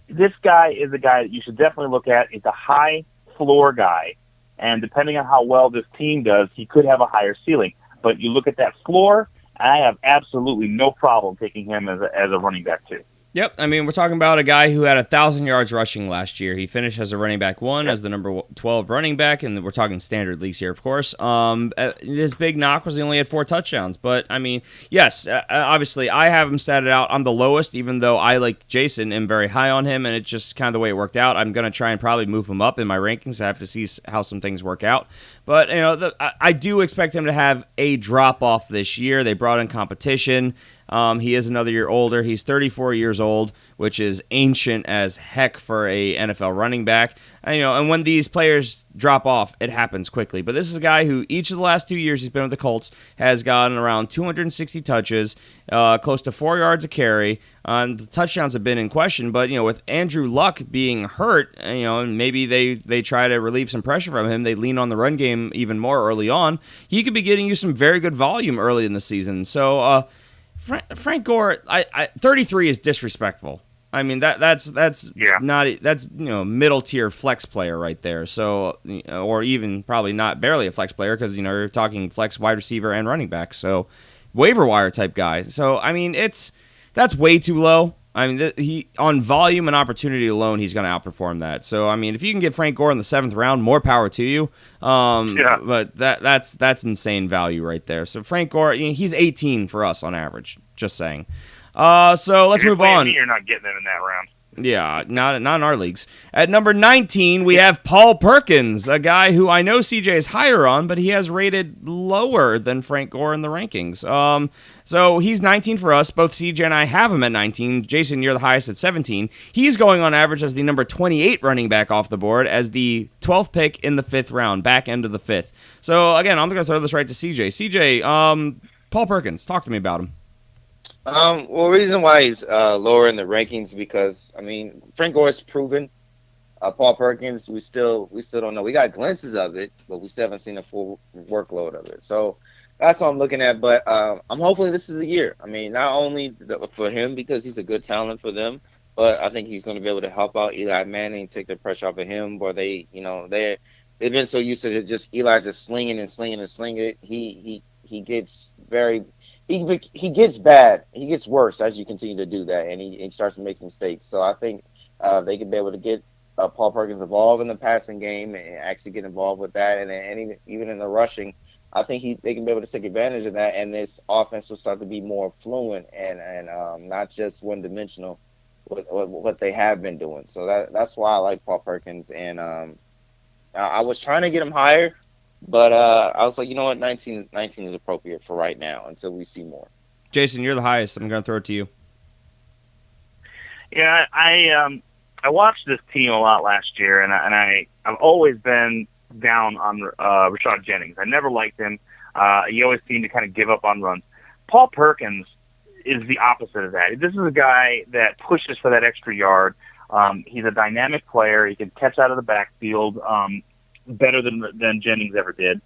this guy is a guy that you should definitely look at. It's a high floor guy, and depending on how well this team does, he could have a higher ceiling. But you look at that floor, I have absolutely no problem taking him as a running back too. Yep, I mean, we're talking about a guy who had 1,000 yards rushing last year. He finished as a running back 1, as the number 12 running back, and we're talking standard leagues here, of course. His big knock was he only had 4 touchdowns. But, I mean, yes, obviously, I have him statted out. I'm the lowest, even though I, like Jason, am very high on him, and it's just kind of the way it worked out. I'm going to try and probably move him up in my rankings. I have to see how some things work out. But, you know, I do expect him to have a drop-off this year. They brought in competition. He is another year older. He's 34 years old, which is ancient as heck for a NFL running back. And, you know, and when these players drop off, it happens quickly. But this is a guy who each of the last 2 years he's been with the Colts has gotten around 260 touches, close to 4 yards a carry. The touchdowns have been in question, but, you know, with Andrew Luck being hurt, you know, and maybe they try to relieve some pressure from him, they lean on the run game even more early on. He could be getting you some very good volume early in the season. So, Frank Gore, 33 is disrespectful. I mean that's middle tier flex player right there. So or even probably not barely a flex player because you're talking flex wide receiver and running back. So waiver wire type guy. So I mean that's way too low. I mean he on volume and opportunity alone he's going to outperform that. So I mean if you can get Frank Gore in the 7th round, more power to you. But that's insane value right there. So Frank Gore, he's 18 for us on average. Just saying. So let's move on. You're not getting him in that round. Yeah, not in our leagues. At number 19, we have Paul Perkins, a guy who I know CJ is higher on, but he has rated lower than Frank Gore in the rankings. So he's 19 for us. Both CJ and I have him at 19. Jason, you're the highest at 17. He's going on average as the number 28 running back off the board as the 12th pick in the 5th round, back end of the 5th. So again, I'm going to throw this right to CJ. CJ, Paul Perkins, talk to me about him. Well, the reason why he's lower in the rankings because I mean Frank Gore's proven. Paul Perkins, we still don't know. We got glimpses of it, but we still haven't seen a full workload of it. So that's what I'm looking at. But I'm hopefully this is the year. I mean, not only for him because he's a good talent for them, but I think he's going to be able to help out Eli Manning, take the pressure off of him. Where they've been so used to just Eli just slinging it. He gets very. He gets bad. He gets worse as you continue to do that, and he starts to make mistakes. So I think they can be able to get Paul Perkins involved in the passing game and actually get involved with that, and even in the rushing, I think they can be able to take advantage of that, and this offense will start to be more fluent and not just one dimensional with what they have been doing. So that's why I like Paul Perkins, and I was trying to get him higher. But I was like, you know what, 19 is appropriate for right now until we see more. Jason, you're the highest. I'm going to throw it to you. Yeah, I watched this team a lot last year, and I've always been down on Rashad Jennings. I never liked him. He always seemed to kind of give up on runs. Paul Perkins is the opposite of that. This is a guy that pushes for that extra yard. He's a dynamic player. He can catch out of the backfield. Better than Jennings ever did.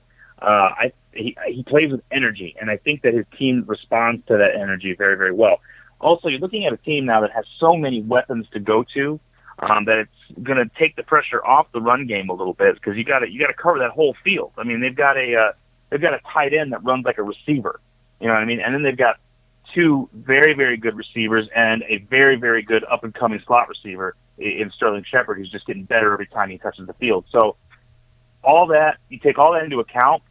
He plays with energy, and I think that his team responds to that energy very, very well. Also, you're looking at a team now that has so many weapons to go to that it's going to take the pressure off the run game a little bit because you got to cover that whole field. I mean, they've got a tight end that runs like a receiver. You know what I mean? And then they've got 2 very, very good receivers and a very, very good up and coming slot receiver in Sterling Shepard, who's just getting better every time he touches the field. So. All that, you take all that into account,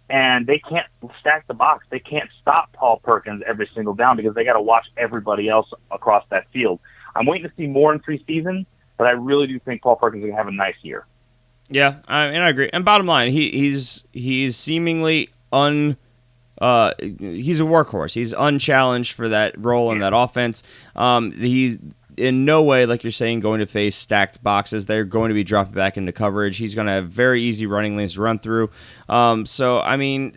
and they can't stack the box. They can't stop Paul Perkins every single down because they got to watch everybody else across that field. I'm waiting to see more in preseason, but I really do think Paul Perkins is going to have a nice year. Yeah, and I agree. And bottom line, he's seemingly he's a workhorse. He's unchallenged for that role in that offense. He's in no way, like you're saying, going to face stacked boxes. They're going to be dropping back into coverage. He's going to have very easy running lanes to run through. So, I mean,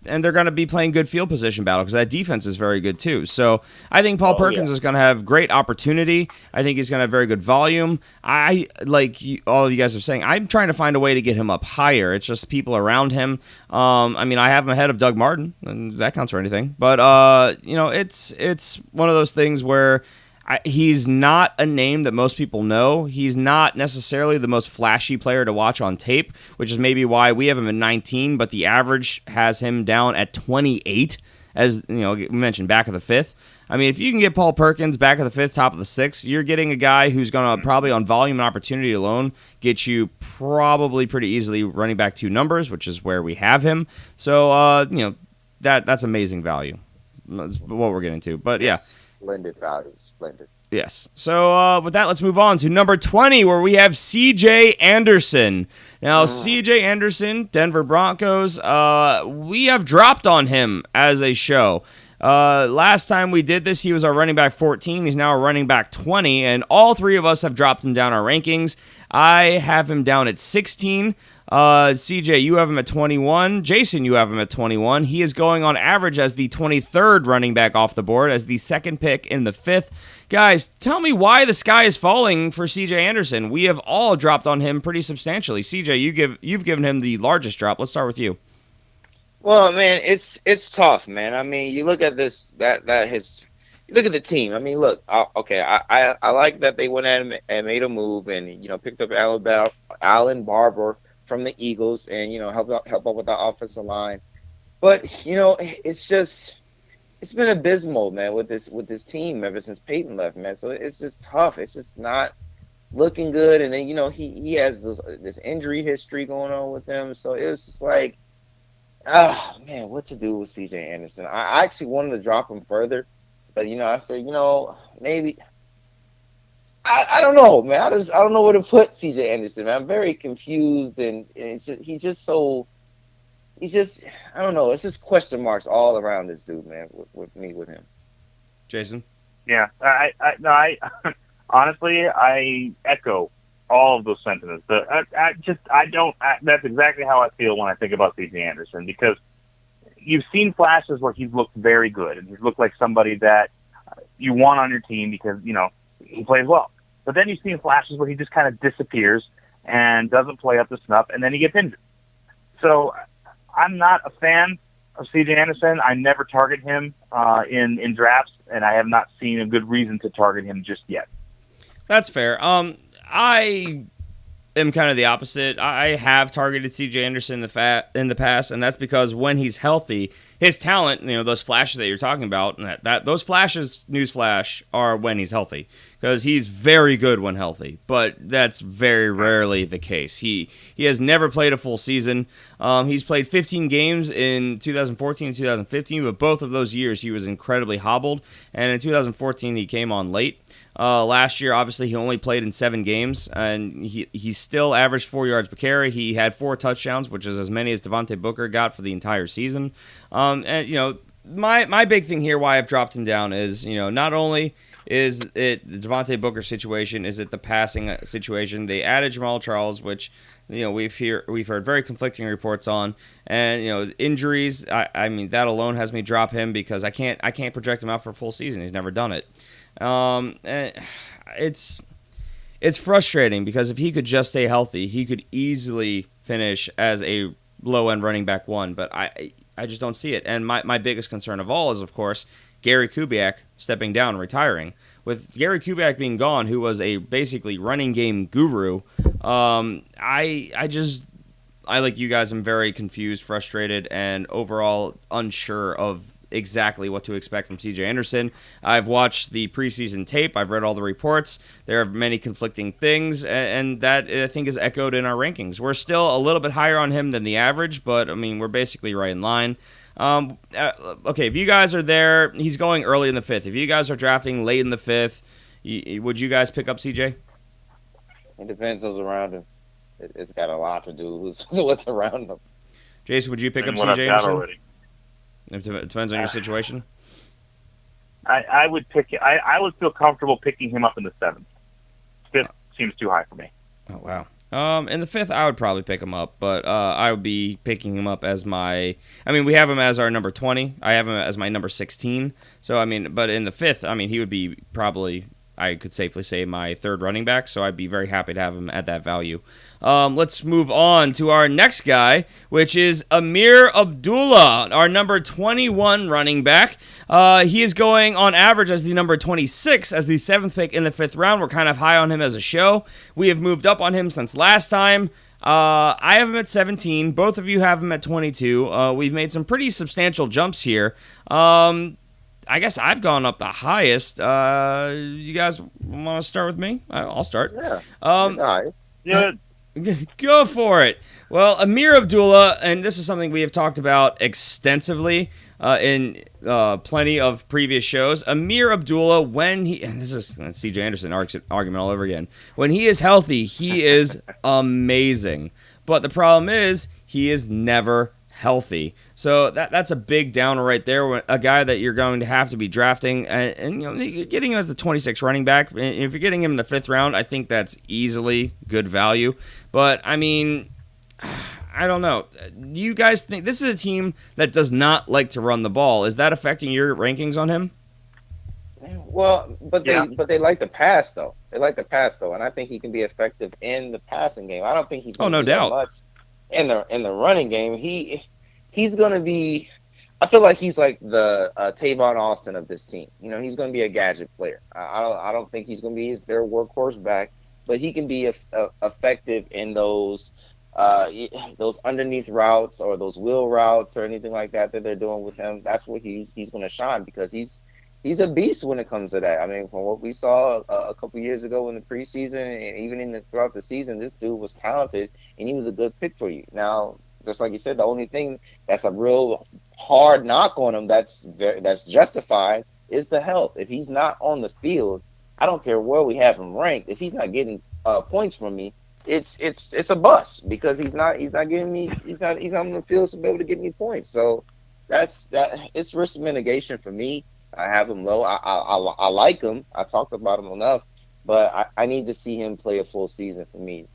and they're going to be playing good field position battle because that defense is very good too. So, I think Paul Perkins is going to have great opportunity. I think he's going to have very good volume. All of you guys are saying, I'm trying to find a way to get him up higher. It's just people around him. I mean, I have him ahead of Doug Martin, and that counts for anything. But, it's one of those things where he's not a name that most people know. He's not necessarily the most flashy player to watch on tape, which is maybe why we have him at 19, but the average has him down at 28, as we mentioned, back of the 5th. I mean, if you can get Paul Perkins back of the 5th, top of the 6th, you're getting a guy who's going to probably on volume and opportunity alone get you probably pretty easily running back 2 numbers, which is where we have him. So, that's amazing value. That's what we're getting to. But, yeah. Splendid value. Splendid. Yes. So with that, let's move on to number 20, where we have CJ Anderson. Now, CJ Anderson, Denver Broncos, we have dropped on him as a show. Last time we did this, he was our running back 14. He's now our running back 20, and all 3 of us have dropped him down our rankings. I have him down at 16. CJ, you have him at 21. Jason, you have him at 21. He is going on average as the 23rd running back off the board, as the 2nd pick in the 5th. Guys, tell me why the sky is falling for CJ Anderson. We have all dropped on him pretty substantially. CJ, you've given him the largest drop. Let's start with you. Well, man, it's tough, man. I mean, you look at this, you look at the team. I mean, look, I like that they went at him and made a move and, picked up Allen Barber from the Eagles and, help out with the offensive line. But, it's been abysmal, man, with this team ever since Peyton left, man. So it's just tough. It's just not looking good. And then, he has this injury history going on with him. So it was just like, man, what to do with CJ Anderson? I actually wanted to drop him further, but I said, maybe I don't know, man. I don't know where to put CJ Anderson, man. I'm very confused, and he's just I don't know. It's just question marks all around this dude, man. With him, Jason. Yeah, I honestly, I echo all of those sentiments. That's exactly how I feel when I think about C.J. Anderson, because you've seen flashes where he's looked very good and he's looked like somebody that you want on your team because he plays well. But then you've seen flashes where he just kind of disappears and doesn't play up to snuff, and then he gets injured. So I'm not a fan of C.J. Anderson. I never target him in drafts, and I have not seen a good reason to target him just yet. That's fair. I am kind of the opposite. I have targeted C.J. Anderson in the past, and that's because when he's healthy, his talent, those flashes that you're talking about, that those flashes, newsflash, are when he's healthy, because he's very good when healthy, but that's very rarely the case. He has never played a full season. He's played 15 games in 2014 and 2015, but both of those years he was incredibly hobbled, and in 2014 he came on late. Last year, obviously, he only played in 7 games, and he still averaged 4 yards per carry. He had 4 touchdowns, which is as many as Devontae Booker got for the entire season. And my big thing here, why I've dropped him down, is not only is it the Devontae Booker situation, is it the passing situation? They added Jamal Charles, which we've heard very conflicting reports on, and injuries. I mean, that alone has me drop him because I can't project him out for a full season. He's never done it. It's frustrating because if he could just stay healthy, he could easily finish as a low-end running back 1, but I just don't see it. And my biggest concern of all is, of course, Gary Kubiak stepping down, retiring. With Gary Kubiak being gone, who was a basically running game guru, I like you guys, am very confused, frustrated, and overall unsure of exactly what to expect from CJ Anderson. I've watched the preseason tape. I've read all the reports. There are many conflicting things, and that, I think, is echoed in our rankings. We're still a little bit higher on him than the average, but, I mean, we're basically right in line. Okay, if you guys are there, he's going early in the 5th. If you guys are drafting late in the 5th, would you guys pick up CJ? It depends who's around him. It's got a lot to do with what's around him. Jason, would you pick up CJ Anderson? It depends on your situation. I would pick. I would feel comfortable picking him up in the 7th. 5th seems too high for me. Oh wow. In the 5th, I would probably pick him up, but I would be picking him up as my. I mean, we have him as our number 20. I have him as my number 16. So I mean, but in the 5th, I mean, he would be probably, I could safely say, my 3rd running back. So I'd be very happy to have him at that value. Let's move on to our next guy, which is Amir Abdullah, our number 21 running back. He is going on average as the number 26, as the 7th pick in the 5th round. We're kind of high on him as a show. We have moved up on him since last time. I have him at 17. Both of you have him at 22. We've made some pretty substantial jumps here. I guess I've gone up the highest. You guys want to start with me? I'll start. Yeah. Yeah. Go for it. Well, Amir Abdullah, and this is something we have talked about extensively in plenty of previous shows. Amir Abdullah, when he, and this is CJ Anderson argument all over again, when he is healthy, he is amazing. But the problem is, he is never healthy. So that's a big downer right there. A guy that you're going to have to be drafting, and you're getting him as the 26th running back. If you're getting him in the 5th round, I think that's easily good value. But I mean, I don't know. Do you guys think this is a team that does not like to run the ball? Is that affecting your rankings on him? Well, but they like to pass though. They like to pass though, and I think he can be effective in the passing game. I don't think he's going to do that much in the running game. He's going to be. I feel like he's like the Tavon Austin of this team. He's going to be a gadget player. I don't think he's going to be their workhorse back, but he can be effective in those underneath routes or those wheel routes or anything like that they're doing with him. That's where he's going to shine, because he's a beast when it comes to that. I mean, from what we saw a couple years ago in the preseason and even throughout the season, this dude was talented and he was a good pick for you. Now, just like you said, the only thing that's a real hard knock on him that's justified is the health. If he's not on the field, I don't care where we have him ranked. If he's not getting points from me, it's a bust, because he's not on the field to be able to get me points. So it's risk mitigation for me. I have him low. I like him. I talked about him enough, but I need to see him play a full season for me.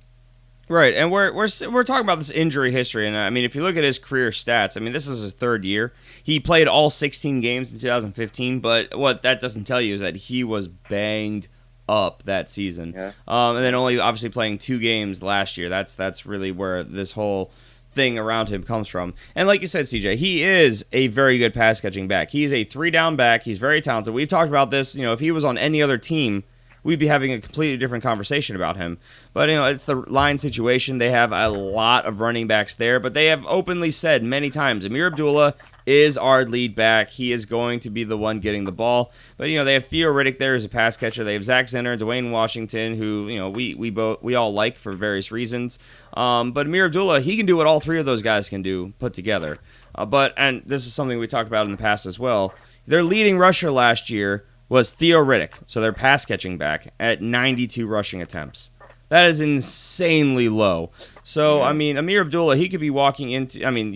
Right, and we're talking about this injury history, and I mean, if you look at his career stats, I mean, this is his 3rd year. He played all 16 games in 2015, but what that doesn't tell you is that he was banged up that season. Yeah. And then only obviously playing 2 games last year. That's really where this whole thing around him comes from. And like you said, CJ, he is a very good pass catching back. He's a 3-down back. He's very talented. We've talked about this. If he was on any other team, we'd be having a completely different conversation about him. But, it's the line situation. They have a lot of running backs there, but they have openly said many times, Amir Abdullah is our lead back. He is going to be the one getting the ball. But, they have Theo Riddick there as a pass catcher. They have Zach Zenner, Dwayne Washington, who, we all like for various reasons. But Amir Abdullah, he can do what all 3 of those guys can do put together. And this is something we talked about in the past as well. Their leading rusher last year was Theo Riddick, so their pass-catching back, at 92 rushing attempts. That is insanely low. So, I mean, Amir Abdullah, he could be walking into, I mean,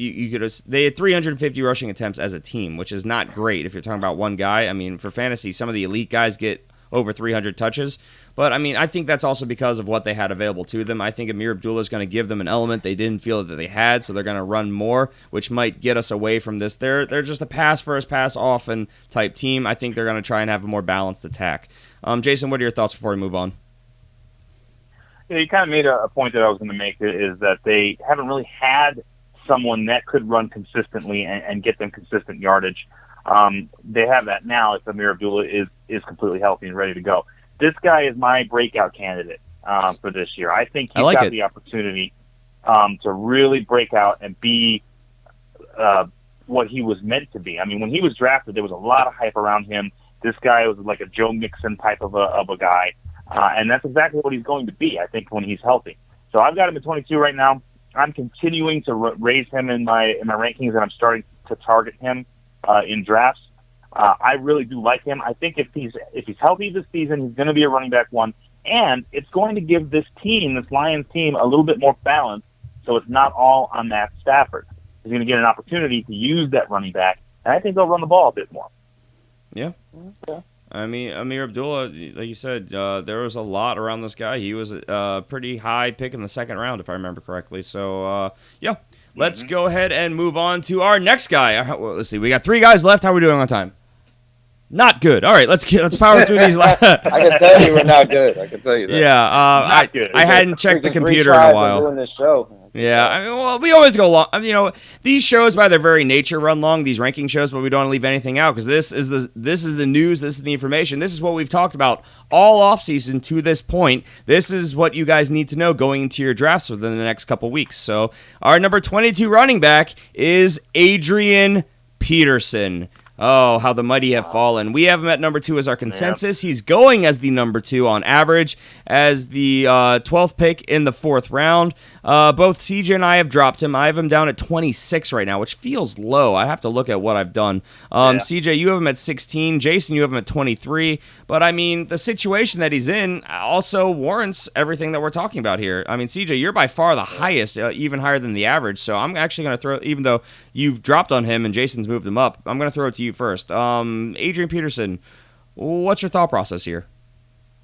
they had 350 rushing attempts as a team, which is not great if you're talking about one guy. I mean, for fantasy, some of the elite guys get over 300 touches. But, I mean, I think that's also because of what they had available to them. I think Amir Abdullah is going to give them an element they didn't feel that they had, so they're going to run more, which might get us away from this. They're just a pass-first, pass-often type team. I think they're going to try and have a more balanced attack. Jason, what are your thoughts before we move on? You kind of made a point that I was going to make, is that they haven't really had someone that could run consistently and get them consistent yardage. They have that now if Amir Abdullah is completely healthy and ready to go. This guy is my breakout candidate for this year. I think he's got the opportunity to really break out and be what he was meant to be. I mean, when he was drafted, there was a lot of hype around him. This guy was like a Joe Mixon type of a guy, and that's exactly what he's going to be, I think, when he's healthy. So I've got him at 22 right now. I'm continuing to raise him in my rankings, and I'm starting to target him in drafts. I really do like him. I think if he's healthy this season, he's going to be a running back 1, and it's going to give this Lions team, a little bit more balance, so it's not all on Matt Stafford. He's going to get an opportunity to use that running back, and I think they'll run the ball a bit more. Yeah. Okay. I mean, Amir Abdullah, like you said, there was a lot around this guy. He was a pretty high pick in the 2nd round, if I remember correctly. So, yeah. Let's go ahead and move on to our next guy. Well, let's see. We got 3 guys left. How are we doing on time? Not good. All right, let's power through these. I can tell you we're not good. I can tell you that. Yeah, I hadn't checked the computer in a while. Doing this show. Yeah, I mean, well, we always go long. I mean, these shows by their very nature run long. These ranking shows, but we don't leave anything out because this is the news. This is the information. This is what we've talked about all offseason to this point. This is what you guys need to know going into your drafts within the next couple weeks. So our number 22 running back is Adrian Peterson. Oh, how the mighty have fallen. We have him at number 2 as our consensus. Yep. He's going as the number 2 on average, as the 12th pick in the 4th round. Both CJ and I have dropped him. I have him down at 26 right now, which feels low. I have to look at what I've done. CJ, you have him at 16. Jason, you have him at 23. But, I mean, the situation that he's in also warrants everything that we're talking about here. I mean, CJ, you're by far the highest, even higher than the average. So I'm actually going to throw, even though you've dropped on him and Jason's moved him up, I'm going to throw it to you first. Adrian Peterson, what's your thought process here?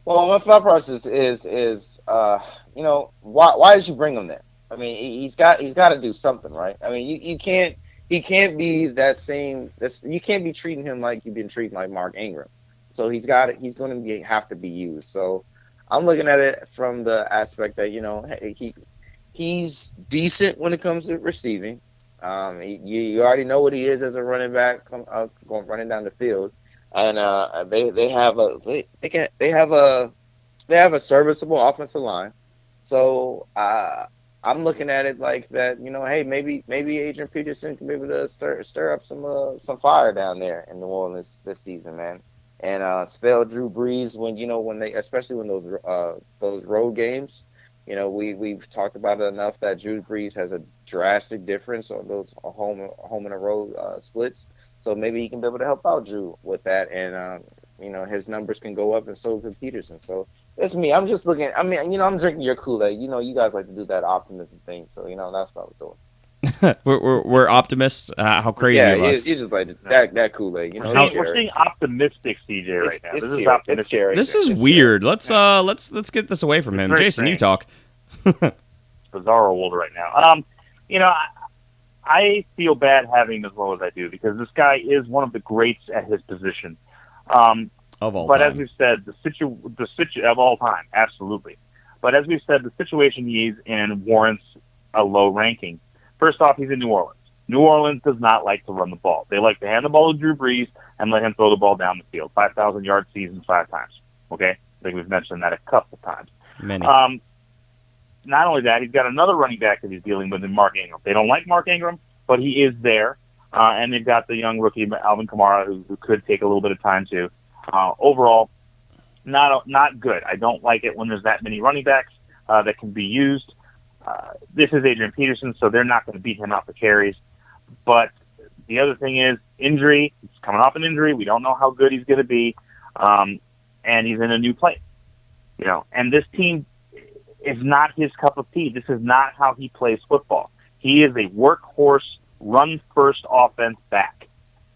Well, my thought process is why did you bring him there? I mean, he's got to do something, right? I mean, he can't be that same. You can't be treating him like you've been treating like Mark Ingram. So he's going to have to be used. So I'm looking at it from the aspect that he's decent when it comes to receiving. You already know what he is as a running back, running down the field, and they have a serviceable offensive line. So I'm looking at it like that. Hey, maybe Adrian Peterson can be able to stir up some fire down there in New Orleans this season, man, and spell Drew Brees especially when those road games. We've talked about it enough that Drew Brees has a drastic difference on those home and a road splits. So maybe he can be able to help out Drew with that, and his numbers can go up, and so can Peterson. So that's me. I'm just looking. I mean, I'm drinking your Kool-Aid. You guys like to do that optimism thing. So that's what I'm doing. we're optimists. How crazy of us! You just like that Kool-Aid. We're seeing optimistic CJ right now. This is optimistic. This is weird. Let's get this away from him. Jason, strange. You talk. Bizarre world right now. I feel bad having him as low as I do because this guy is one of the greats at his position. Of all but time. As we've said, the situ of all time, absolutely. But as we've said, the situation he's in warrants a low ranking. First off, he's in New Orleans. New Orleans does not like to run the ball. They like to hand the ball to Drew Brees and let him throw the ball down the field. 5,000-yard seasons 5 times. Okay? I think we've mentioned that a couple times. Many. Not only that, he's got another running back that he's dealing with in Mark Ingram. They don't like Mark Ingram, but he is there. And they've got the young rookie, Alvin Kamara, who could take a little bit of time too. Overall, not good. I don't like it when there's that many running backs that can be used. This is Adrian Peterson, so they're not going to beat him out for carries. But the other thing is injury. He's coming off an injury. We don't know how good he's going to be. And he's in a new place. And this team is not his cup of tea. This is not how he plays football. He is a workhorse, run-first offense back.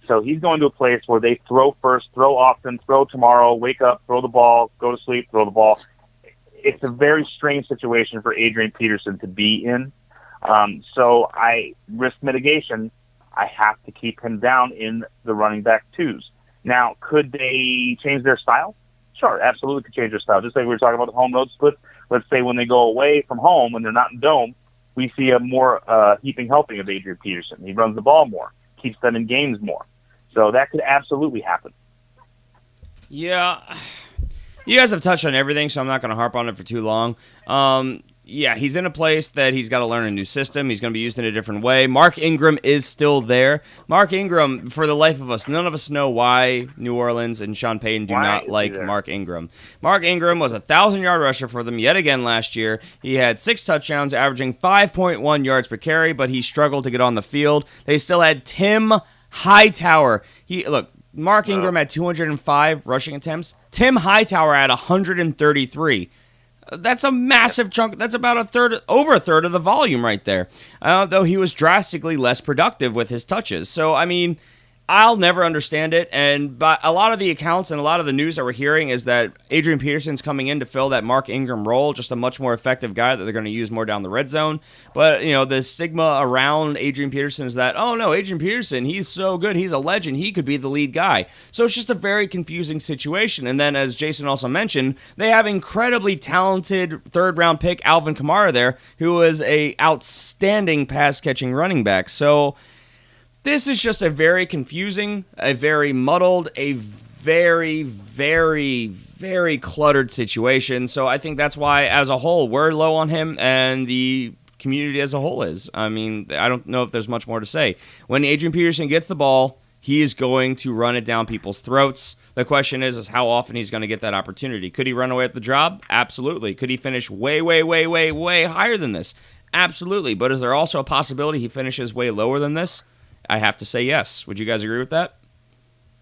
So he's going to a place where they throw first, throw often, throw tomorrow, wake up, throw the ball, go to sleep, throw the ball. It's a very strange situation for Adrian Peterson to be in. So risk mitigation, I have to keep him down in the running back twos. Now, could they change their style? Sure, absolutely could change their style. Just like we were talking about the home road split. Let's say when they go away from home, when they're not in dome, we see a more heaping helping of Adrian Peterson. He runs the ball more, keeps them in games more. So that could absolutely happen. Yeah. You guys have touched on everything, so I'm not going to harp on it for too long. Yeah, he's in a place that he's got to learn a new system. He's going to be used in a different way. Mark Ingram is still there. Mark Ingram, for the life of us, none of us know why New Orleans and Sean Payton do not like Mark Ingram. Mark Ingram was a 1,000-yard rusher for them yet again last year. He had 6 touchdowns, averaging 5.1 yards per carry, but he struggled to get on the field. They still had Tim Hightower. Mark Ingram had 205 rushing attempts. Tim Hightower had 133. That's a massive chunk. That's about over a third of the volume right there. Though he was drastically less productive with his touches. So, I mean, I'll never understand it. But a lot of the accounts and a lot of the news that we're hearing is that Adrian Peterson's coming in to fill that Mark Ingram role, just a much more effective guy that they're going to use more down the red zone. But, the stigma around Adrian Peterson is that, oh no, Adrian Peterson, he's so good, he's a legend, he could be the lead guy. So it's just a very confusing situation. And then, as Jason also mentioned, they have incredibly talented third-round pick Alvin Kamara there, who is a outstanding pass-catching running back. So this is just a very confusing, a very muddled, a very, very, very cluttered situation. So I think that's why, as a whole, we're low on him, and the community as a whole is. I mean, I don't know if there's much more to say. When Adrian Peterson gets the ball, he is going to run it down people's throats. The question is how often he's going to get that opportunity. Could he run away with the job? Absolutely. Could he finish way, way, way, way, way higher than this? Absolutely. But is there also a possibility he finishes way lower than this? I have to say yes. Would you guys agree with that?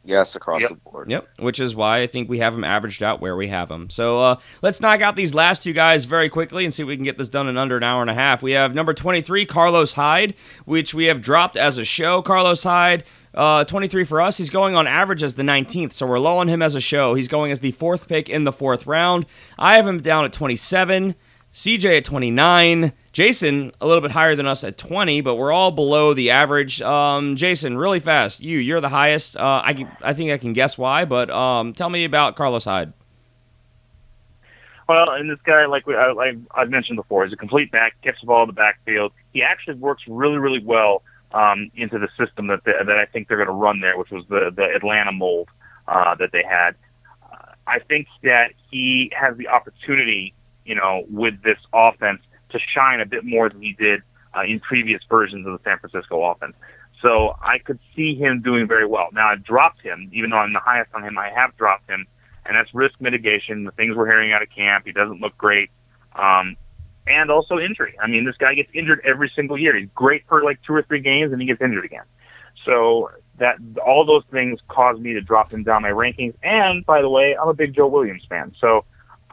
Yes, across the board. Yep, which is why I think we have him averaged out where we have him. So let's knock out these last two guys very quickly and see if we can get this done in under an hour and a half. We have number 23, Carlos Hyde, which we have dropped as a show. Carlos Hyde, 23 for us. He's going on average as the 19th, so we're low on him as a show. He's going as the 4th pick in the 4th round. I have him down at 27. CJ at 29. Jason, a little bit higher than us at 20, but we're all below the average. Jason, really fast. You're the highest. I think I can guess why, but tell me about Carlos Hyde. Well, and this guy, like I've mentioned before, is a complete back, gets the ball in the backfield. He actually works really, really well into the system that I think they're going to run there, which was the Atlanta mold that they had. I think that he has the opportunity, with this offense to shine a bit more than he did in previous versions of the San Francisco offense. So I could see him doing very well. Now, I've dropped him, even though I'm the highest on him, I have dropped him, and that's risk mitigation, the things we're hearing out of camp. He doesn't look great. And also injury. I mean, this guy gets injured every single year. He's great for like 2 or 3 games, and he gets injured again. So that all those things caused me to drop him down my rankings. And, by the way, I'm a big Joe Williams fan. So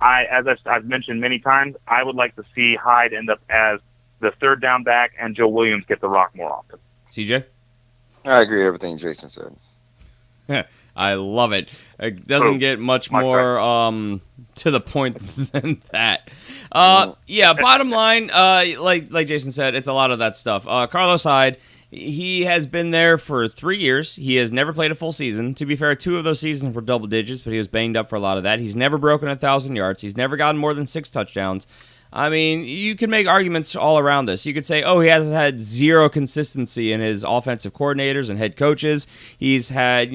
as I've mentioned many times, I would like to see Hyde end up as the 3rd down back and Joe Williams get the rock more often. CJ? I agree with everything Jason said. I love it. It doesn't get much more to the point than that. Bottom line, like Jason said, it's a lot of that stuff. Carlos Hyde, he has been there for 3 years. He has never played a full season. To be fair, 2 of those seasons were double digits, but he was banged up for a lot of that. He's never broken 1,000 yards. He's never gotten more than 6 touchdowns. I mean, you can make arguments all around this. You could say, he has had zero consistency in his offensive coordinators and head coaches. He's had,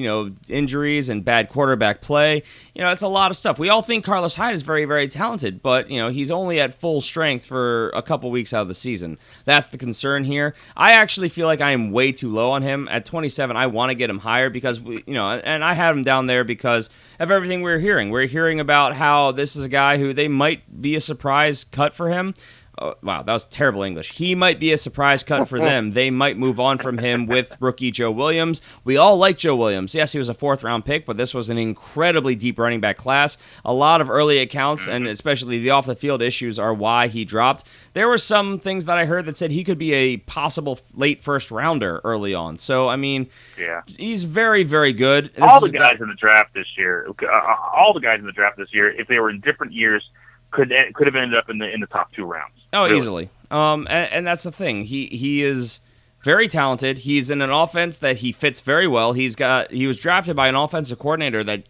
injuries and bad quarterback play. It's a lot of stuff. We all think Carlos Hyde is very, very talented, but, he's only at full strength for a couple weeks out of the season. That's the concern here. I actually feel like I am way too low on him. At 27, I want to get him higher because, and I have him down there because of everything we're hearing. We're hearing about how this is a guy who they might be a surprise cut for him. Oh, wow, that was terrible English. He might be a surprise cut for them. They might move on from him with rookie Joe Williams. We all like Joe Williams. Yes, he was a 4th-round pick, but this was an incredibly deep running back class. A lot of early accounts, and especially the off-the-field issues, are why he dropped. There were some things that I heard that said he could be a possible late first-rounder early on. So, I mean, he's very, very good. All the guys in the draft this year, if they were in different years, could have ended up in the top 2 rounds. Oh, really. Easily. And that's the thing. He is very talented. He's in an offense that he fits very well. He was drafted by an offensive coordinator that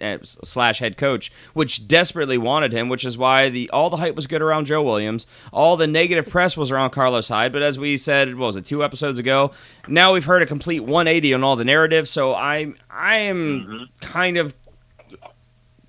/ head coach, which desperately wanted him, which is why all the hype was good around Joe Williams. All the negative press was around Carlos Hyde. But as we said, what was it, 2 episodes ago? Now we've heard a complete 180 on all the narrative. So I am kind of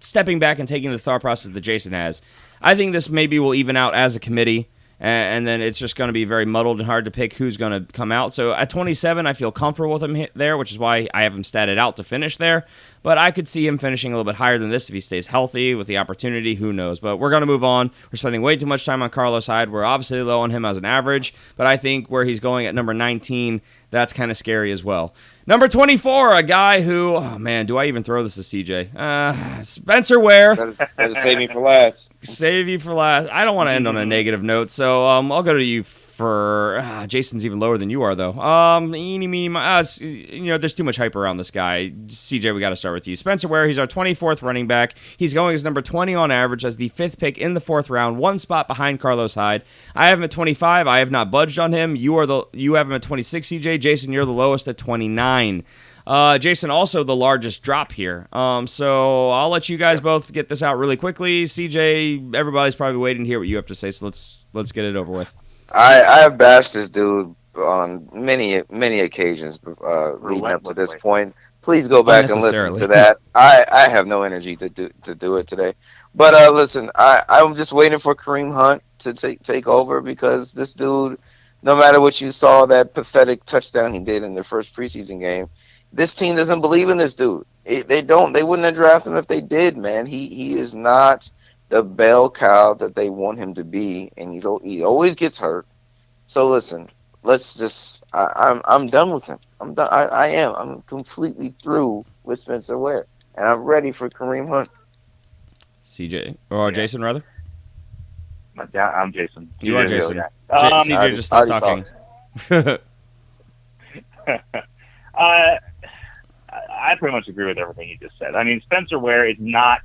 stepping back and taking the thought process that Jason has. I think this maybe will even out as a committee, and then it's just going to be very muddled and hard to pick who's going to come out. So at 27, I feel comfortable with him there, which is why I have him statted out to finish there. But I could see him finishing a little bit higher than this if he stays healthy with the opportunity. Who knows? But we're going to move on. We're spending way too much time on Carlos Hyde. We're obviously low on him as an average, but I think where he's going at number 19, that's kind of scary as well. Number 24, a guy who, oh man, do I even throw this to CJ? Spencer Ware. Better save me for last. Save you for last. I don't want to end on a negative note, so I'll go to you for Jason's even lower than you are, though. There's too much hype around this guy. CJ, we got to start with you. Spencer Ware, he's our 24th running back. He's going as number 20 on average as the 5th pick in the 4th round, 1 spot behind Carlos Hyde. I have him at 25. I have not budged on him. You have him at 26, CJ. Jason, you're the lowest at 29. Jason, also the largest drop here. So I'll let you guys both get this out really quickly. CJ, everybody's probably waiting to hear what you have to say, so let's get it over with. I have bashed this dude on many occasions leading up to this point. Please go back and listen to that. I have no energy to do it today. But listen, I'm just waiting for Kareem Hunt to take over because this dude, no matter what you saw, that pathetic touchdown he did in the first preseason game, this team doesn't believe in this dude. They don't. They wouldn't have drafted him if they did, man. He is not the bell cow that they want him to be, and he always gets hurt. So listen, let's just. I'm done with him. I'm done. I am. I'm completely through with Spencer Ware, and I'm ready for Kareem Hunt. CJ or Jason rather. I'm Jason. You are Jason. CJ just stopped talking. I pretty much agree with everything you just said. I mean, Spencer Ware is not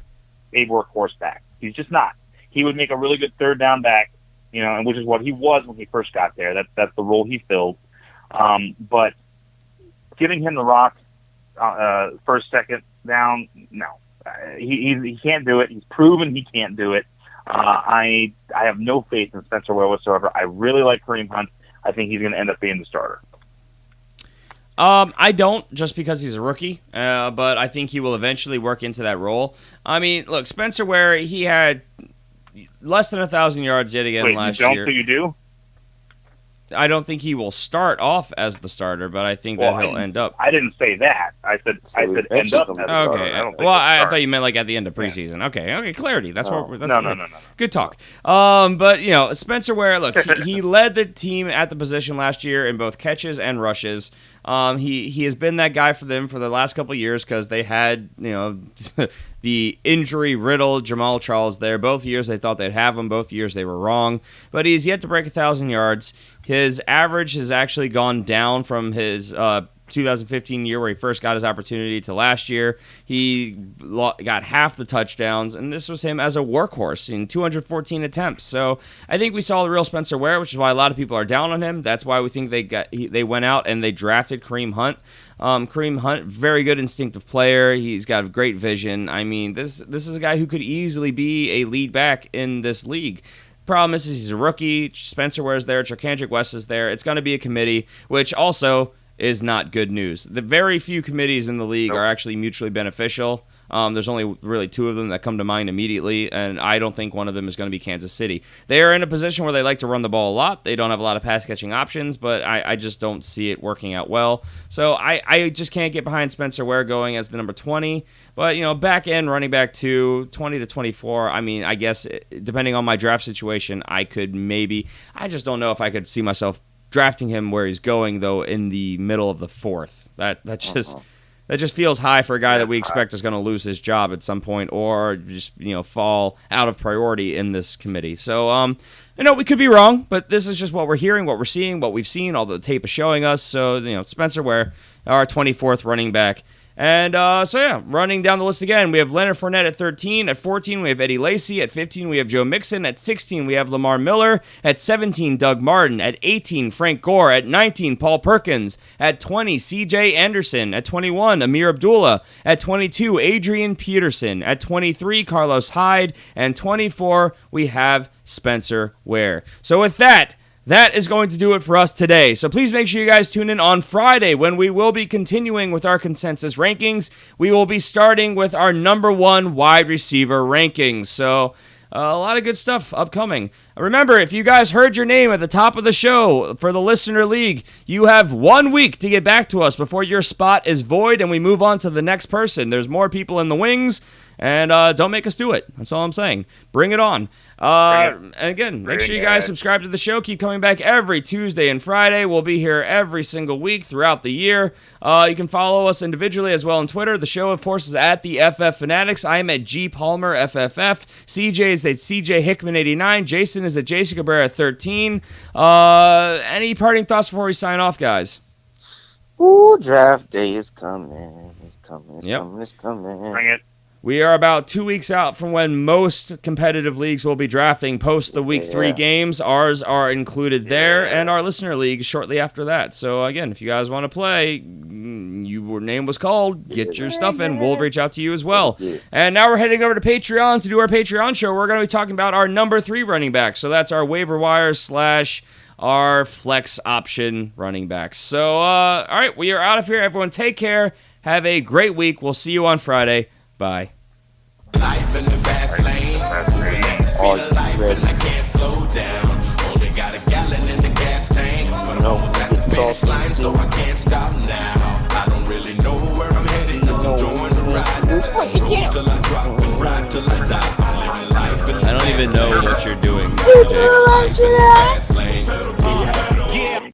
a workhorse back. He's just not. He would make a really good third down back, and which is what he was when he first got there. That's the role he filled. But giving him the rock first, second down, no. He can't do it. He's proven he can't do it. I have no faith in Spencer Ware whatsoever. I really like Kareem Hunt. I think he's going to end up being the starter. I don't, just because he's a rookie, but I think he will eventually work into that role. I mean, look, Spencer Ware, he had less than 1,000 yards yet again last year. You don't think you do? I don't think he will start off as the starter, but I think that he'll end up. I didn't say that. I said end up as the starter. Okay. I thought you meant like at the end of preseason. Yeah. Okay, clarity. That's what. No. Good talk. But Spencer Ware, look, he led the team at the position last year in both catches and rushes. He has been that guy for them for the last couple of years because they had the injury-riddled Jamal Charles there. Both years they thought they'd have him. Both years they were wrong. But he's yet to break 1,000 yards. His average has actually gone down from his 2015 year where he first got his opportunity to last year. He got half the touchdowns, and this was him as a workhorse in 214 attempts. So I think we saw the real Spencer Ware, which is why a lot of people are down on him. That's why we think they went out and they drafted Kareem Hunt. Kareem Hunt, very good instinctive player. He's got great vision. I mean, this is a guy who could easily be a lead back in this league. Problem is he's a rookie. Spencer Ware's there. Charkandrick West is there. It's going to be a committee, which also is not good news. The very few committees in the league are actually mutually beneficial. There's only really two of them that come to mind immediately, and I don't think one of them is going to be Kansas City. They are in a position where they like to run the ball a lot. They don't have a lot of pass-catching options, but I just don't see it working out well. So I just can't get behind Spencer Ware going as the number 20. But, back end, running back 2, 20 to 24, I mean, I guess depending on my draft situation, I just don't know if I could see myself drafting him where he's going, though, in the middle of the 4th. That just feels high for a guy that we expect is going to lose his job at some point or just, fall out of priority in this committee. So, we could be wrong, but this is just what we're hearing, what we're seeing, what we've seen, all the tape is showing us. So, Spencer Ware, our 24th running back. And running down the list again, we have Leonard Fournette at 13. At 14, we have Eddie Lacy. At 15, we have Joe Mixon. At 16, we have Lamar Miller. At 17, Doug Martin. At 18, Frank Gore. At 19, Paul Perkins. At 20, C.J. Anderson. At 21, Amir Abdullah. At 22, Adrian Peterson. At 23, Carlos Hyde. And 24, we have Spencer Ware. So with that is going to do it for us today. So please make sure you guys tune in on Friday when we will be continuing with our consensus rankings. We will be starting with our number 1 wide receiver rankings. So a lot of good stuff upcoming. Remember, if you guys heard your name at the top of the show for the Listener League, you have 1 week to get back to us before your spot is void and we move on to the next person. There's more people in the wings, and don't make us do it. That's all I'm saying. Bring it on. And again, make sure you guys subscribe to the show. Keep coming back every Tuesday and Friday. We'll be here every single week throughout the year. You can follow us individually as well on Twitter. The show, of course, is at the FF Fanatics. I am at G Palmer FFF. CJ is at CJ Hickman 89. Jason is at Jason Cabrera 13. Any parting thoughts before we sign off, guys? Ooh, draft day is coming. It's coming. Bring it. We are about 2 weeks out from when most competitive leagues will be drafting post the Week 3 games. Ours are included there, and our Listener League shortly after that. So, again, if you guys want to play, your name was called, get your stuff in. We'll reach out to you as well. And now we're heading over to Patreon to do our Patreon show. We're going to be talking about our number 3 running back. So that's our waiver wire / our flex option running backs. So, all right, we are out of here. Everyone take care. Have a great week. We'll see you on Friday. Bye. Life in the fast lane. Speed of life and I can't slow down. Only got a gallon in the gas tank. But I'm almost at the finish line, so I can't stop now. I don't really know till I die. I'm living life in the I don't even know what you're doing, It's CJ. international.